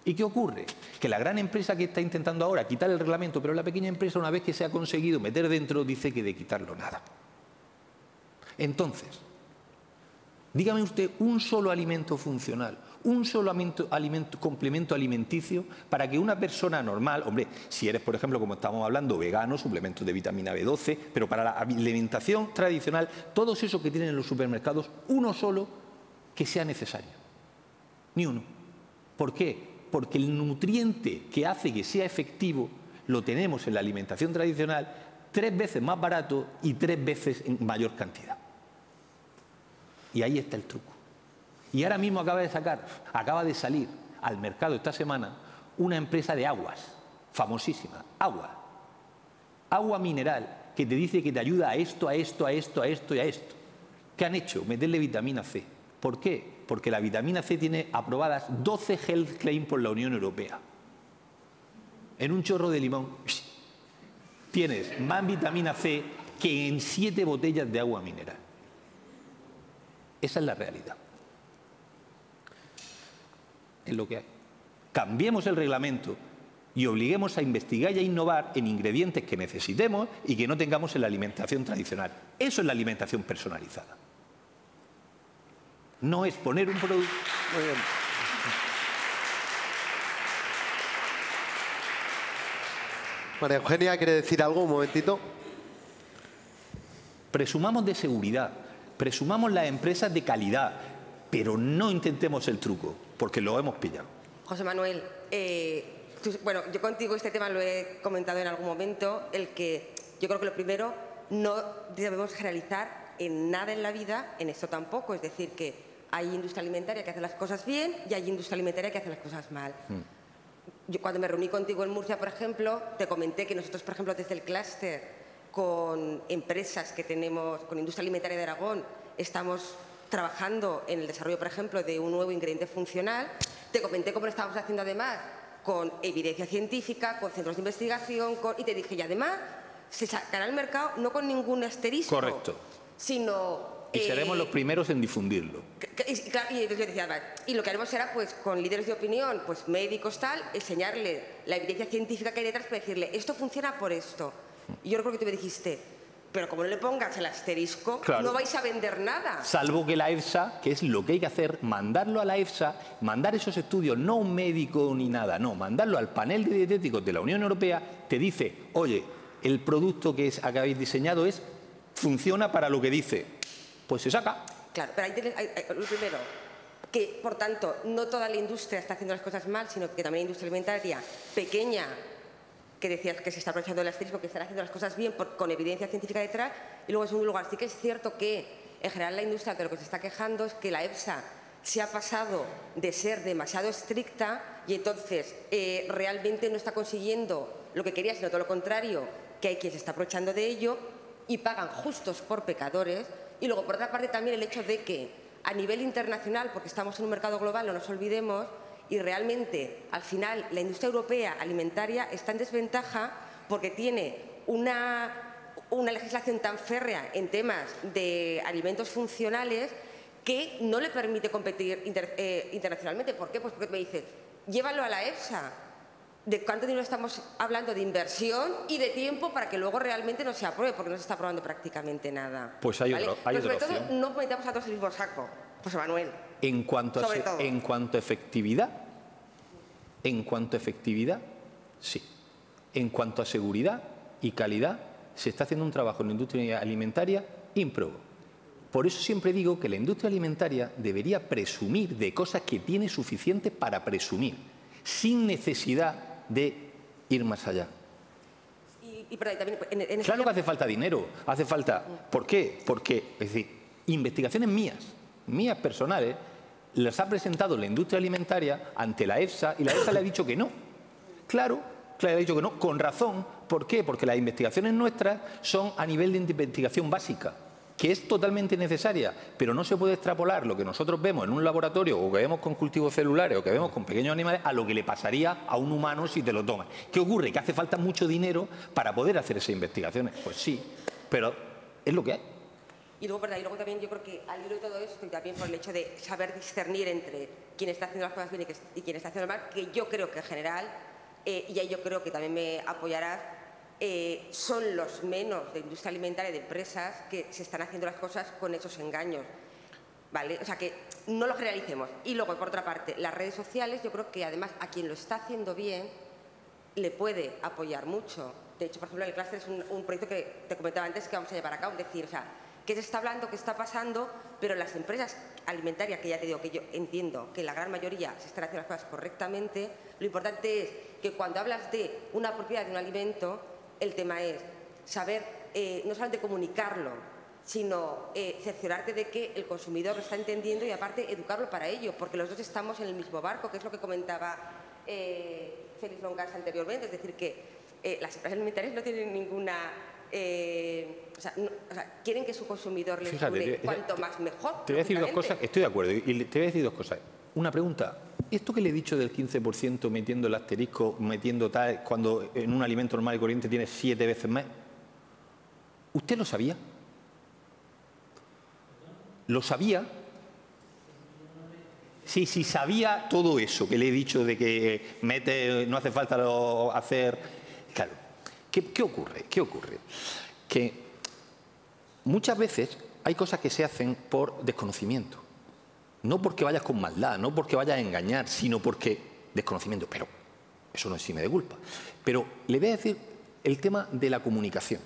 ¿Y qué ocurre? Que la gran empresa que está intentando ahora quitar el reglamento, pero la pequeña empresa, una vez que se ha conseguido meter dentro, dice que de quitarlo nada. Entonces, dígame usted un solo alimento funcional, un solo complemento alimenticio para que una persona normal, hombre, si eres, por ejemplo, como estamos hablando, vegano, suplementos de vitamina B12, pero para la alimentación tradicional, todos esos que tienen en los supermercados, uno solo que sea necesario. Ni uno. ¿Por qué? Porque el nutriente que hace que sea efectivo lo tenemos en la alimentación tradicional 3 veces más barato y 3 veces en mayor cantidad. Y ahí está el truco. Y ahora mismo acaba de salir al mercado esta semana una empresa de aguas, famosísima, agua mineral, que te dice que te ayuda a esto, a esto, a esto, a esto y a esto. ¿Qué han hecho? Meterle vitamina C. ¿Por qué? Porque la vitamina C tiene aprobadas 12 health claims por la Unión Europea. En un chorro de limón tienes más vitamina C que en 7 botellas de agua mineral. Esa es la realidad. Es lo que hay. Cambiemos el reglamento y obliguemos a investigar y a innovar en ingredientes que necesitemos y que no tengamos en la alimentación tradicional. Eso es la alimentación personalizada. No es poner un producto... Muy bien. María Eugenia, ¿quiere decir algo? Un momentito. Presumamos de seguridad, presumamos las empresas de calidad, pero no intentemos el truco, porque lo hemos pillado. José Manuel, bueno, yo contigo este tema lo he comentado en algún momento, el que yo creo que lo primero, no debemos generalizar en nada en la vida, en esto tampoco, es decir, que hay industria alimentaria que hace las cosas bien y hay industria alimentaria que hace las cosas mal. Yo cuando me reuní contigo en Murcia, por ejemplo, te comenté que nosotros, por ejemplo, desde el clúster, con empresas que tenemos, con industria alimentaria de Aragón, estamos trabajando en el desarrollo, por ejemplo, de un nuevo ingrediente funcional. Te comenté cómo lo estábamos haciendo además con evidencia científica, con centros de investigación, y te dije, y además se sacará al mercado no con ningún asterisco, correcto, sino... Y seremos los primeros en difundirlo. Y lo que haremos será, pues, con líderes de opinión, pues médicos, tal, enseñarle la evidencia científica que hay detrás para decirle, esto funciona por esto. Y yo creo que tú me dijiste, pero como no le pongas el asterisco, claro, no vais a vender nada. Salvo que la EFSA, que es lo que hay que hacer, mandarlo a la EFSA, mandar esos estudios, no a un médico ni nada, no, mandarlo al panel de dietéticos de la Unión Europea, te dice, oye, el producto que habéis diseñado funciona para lo que dice. Pues se saca. Claro, pero hay lo primero, que por tanto no toda la industria está haciendo las cosas mal, sino que también hay industria alimentaria pequeña, que decías que se está aprovechando el asterisco, que están haciendo las cosas bien con evidencia científica detrás, y luego en segundo lugar, sí que es cierto que en general la industria de lo que se está quejando es que la EFSA se ha pasado de ser demasiado estricta y entonces realmente no está consiguiendo lo que quería, sino todo lo contrario, que hay quien se está aprovechando de ello y pagan justos por pecadores. Y luego, por otra parte, también el hecho de que a nivel internacional, porque estamos en un mercado global, no nos olvidemos, y realmente, al final, la industria europea alimentaria está en desventaja porque tiene una legislación tan férrea en temas de alimentos funcionales que no le permite competir internacionalmente. ¿Por qué? Pues porque me dice, llévalo a la EFSA. ¿De cuánto dinero estamos hablando de inversión y de tiempo para que luego realmente no se apruebe? Porque no se está aprobando prácticamente nada. Pues hay ¿vale? otra sobre opción. todo, no metamos a todos el mismo saco, José Manuel. En cuanto a efectividad, sí. En cuanto a seguridad y calidad, se está haciendo un trabajo en la industria alimentaria ímprobo. Por eso siempre digo que la industria alimentaria debería presumir de cosas que tiene suficiente para presumir, sin necesidad de ir más allá. Pero también claro que hace falta dinero, hace falta... ¿Por qué? Porque, es decir, investigaciones mías personales, las ha presentado la industria alimentaria ante la EFSA y la EFSA le ha dicho que no. Claro, le ha dicho que no, con razón. ¿Por qué? Porque las investigaciones nuestras son a nivel de investigación básica, que es totalmente necesaria, pero no se puede extrapolar lo que nosotros vemos en un laboratorio o que vemos con cultivos celulares o que vemos con pequeños animales a lo que le pasaría a un humano si te lo tomas. ¿Qué ocurre? Que hace falta mucho dinero para poder hacer esas investigaciones. Pues sí, pero es lo que hay. Y luego, ¿verdad? Y luego también yo creo que al hilo de todo esto, y también por el hecho de saber discernir entre quién está haciendo las cosas bien y quién está haciendo mal, que yo creo que en general, y ahí yo creo que también me apoyarás, son los menos de industria alimentaria y de empresas que se están haciendo las cosas con esos engaños, ¿vale? O sea, que no lo generalicemos. Y luego, por otra parte, las redes sociales, yo creo que además a quien lo está haciendo bien le puede apoyar mucho. De hecho, por ejemplo, el clúster es un proyecto que te comentaba antes que vamos a llevar a cabo, es decir, o sea, que se está hablando, que está pasando, pero las empresas alimentarias, que ya te digo que yo entiendo que la gran mayoría se están haciendo las cosas correctamente, lo importante es que cuando hablas de una propiedad de un alimento, el tema es saber, no solamente comunicarlo, sino cerciorarte de que el consumidor lo está entendiendo y aparte educarlo para ello, porque los dos estamos en el mismo barco, que es lo que comentaba Félix Longas anteriormente, es decir, que las empresas alimentarias no tienen ninguna... o sea, quieren que su consumidor les dure cuanto más mejor. Te voy a decir dos cosas, estoy de acuerdo, y te voy a decir dos cosas. Una pregunta, ¿esto que le he dicho del 15% metiendo el asterisco, metiendo tal, cuando en un alimento normal y corriente tiene 7 veces más? ¿Usted lo sabía? ¿Lo sabía? Sí, sabía todo eso que le he dicho de que no hace falta hacer... Claro, ¿qué ocurre? Que muchas veces hay cosas que se hacen por desconocimiento. No porque vayas con maldad, no porque vayas a engañar, sino porque desconocimiento. Pero eso no exime de culpa. Pero le voy a decir el tema de la comunicación.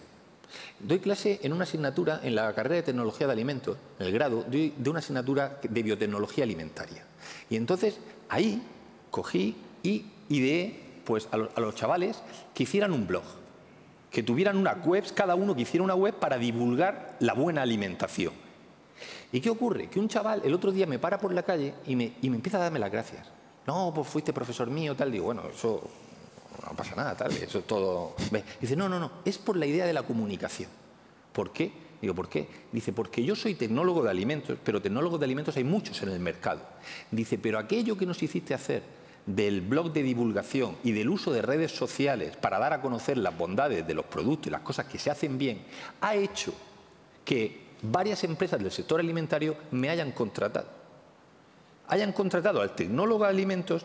Doy clase en una asignatura, en la carrera de Tecnología de Alimentos, en el grado, de una asignatura de Biotecnología Alimentaria. Y entonces ahí cogí y ideé pues, a los chavales que hicieran un blog, que tuvieran unas webs, cada uno que hiciera una web para divulgar la buena alimentación. ¿Y qué ocurre? Que un chaval el otro día me para por la calle y me empieza a darme las gracias. No, pues fuiste profesor mío, tal. Digo, bueno, eso no pasa nada, tal. Eso es todo... Dice, no, es por la idea de la comunicación. ¿Por qué? Digo, ¿por qué? Dice, porque yo soy tecnólogo de alimentos, pero tecnólogos de alimentos hay muchos en el mercado. Dice, pero aquello que nos hiciste hacer del blog de divulgación y del uso de redes sociales para dar a conocer las bondades de los productos y las cosas que se hacen bien, ha hecho que varias empresas del sector alimentario me hayan contratado. Hayan contratado al tecnólogo de alimentos,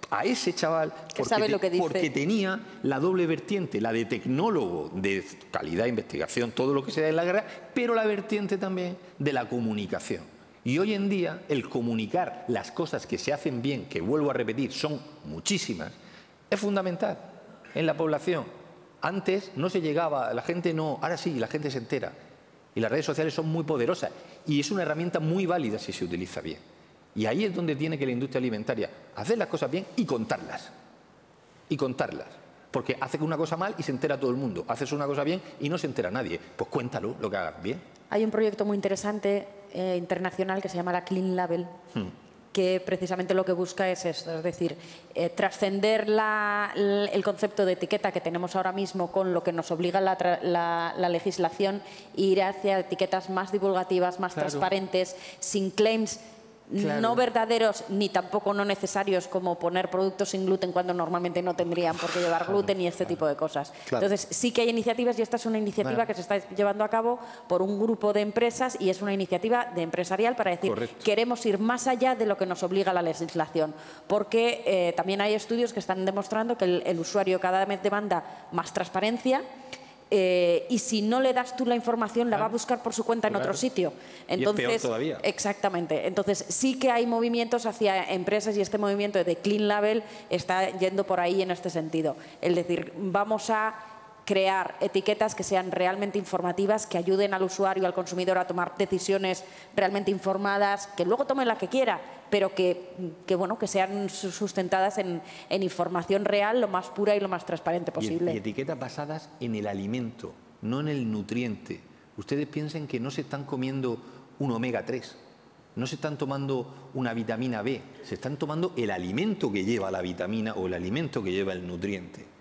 a ese chaval, porque tenía la doble vertiente, la de tecnólogo de calidad, investigación, todo lo que se da en la guerra, pero la vertiente también de la comunicación. Y hoy en día el comunicar las cosas que se hacen bien, que vuelvo a repetir, son muchísimas, es fundamental en la población. Antes no se llegaba, la gente no, ahora sí, la gente se entera. Y las redes sociales son muy poderosas y es una herramienta muy válida si se utiliza bien. Y ahí es donde tiene que la industria alimentaria hacer las cosas bien y contarlas. Y contarlas. Porque hace una cosa mal y se entera todo el mundo. Haces una cosa bien y no se entera nadie. Pues cuéntalo, lo que hagas bien. Hay un proyecto muy interesante internacional que se llama la Clean Label, que precisamente lo que busca es esto, es decir, trascender el concepto de etiqueta que tenemos ahora mismo con lo que nos obliga la legislación e ir hacia etiquetas más divulgativas, más transparentes, sin claims no verdaderos ni tampoco no necesarios, como poner productos sin gluten cuando normalmente no tendrían por qué llevar gluten y este tipo de cosas. Entonces sí que hay iniciativas y esta es una iniciativa que se está llevando a cabo por un grupo de empresas y es una iniciativa de empresarial para decir queremos ir más allá de lo que nos obliga la legislación, porque también hay estudios que están demostrando que el usuario cada vez demanda más transparencia. Y si no le das tú la información, la va a buscar por su cuenta en otro sitio. Entonces, y es peor todavía. Exactamente. Entonces, sí que hay movimientos hacia empresas y este movimiento de Clean Label está yendo por ahí en este sentido. Es decir, vamos a crear etiquetas que sean realmente informativas, que ayuden al usuario, al consumidor a tomar decisiones realmente informadas, que luego tome la que quiera, pero que sean sustentadas en información real, lo más pura y lo más transparente posible. Y etiquetas basadas en el alimento, no en el nutriente. Ustedes piensen que no se están comiendo un omega 3, no se están tomando una vitamina B, se están tomando el alimento que lleva la vitamina o el alimento que lleva el nutriente.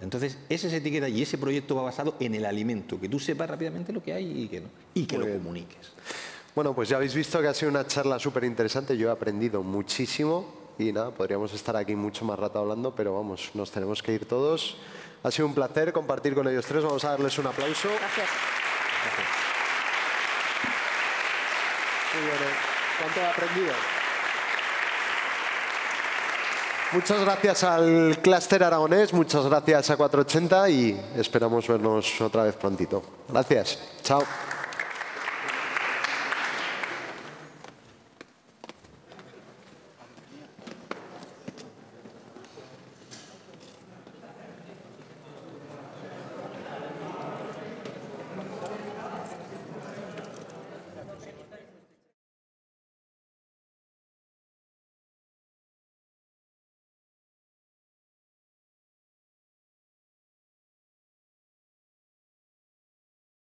Entonces, esa etiqueta y ese proyecto va basado en el alimento, que tú sepas rápidamente lo que hay y que no, y que lo comuniques. Bueno, pues ya habéis visto que ha sido una charla súper interesante, yo he aprendido muchísimo y nada, podríamos estar aquí mucho más rato hablando, pero vamos, nos tenemos que ir todos. Ha sido un placer compartir con ellos tres. Vamos a darles un aplauso. Gracias. Muy bien, ¿cuánto he aprendido? Muchas gracias al Clúster Aragonés, muchas gracias a 480 y esperamos vernos otra vez prontito. Gracias. Chao.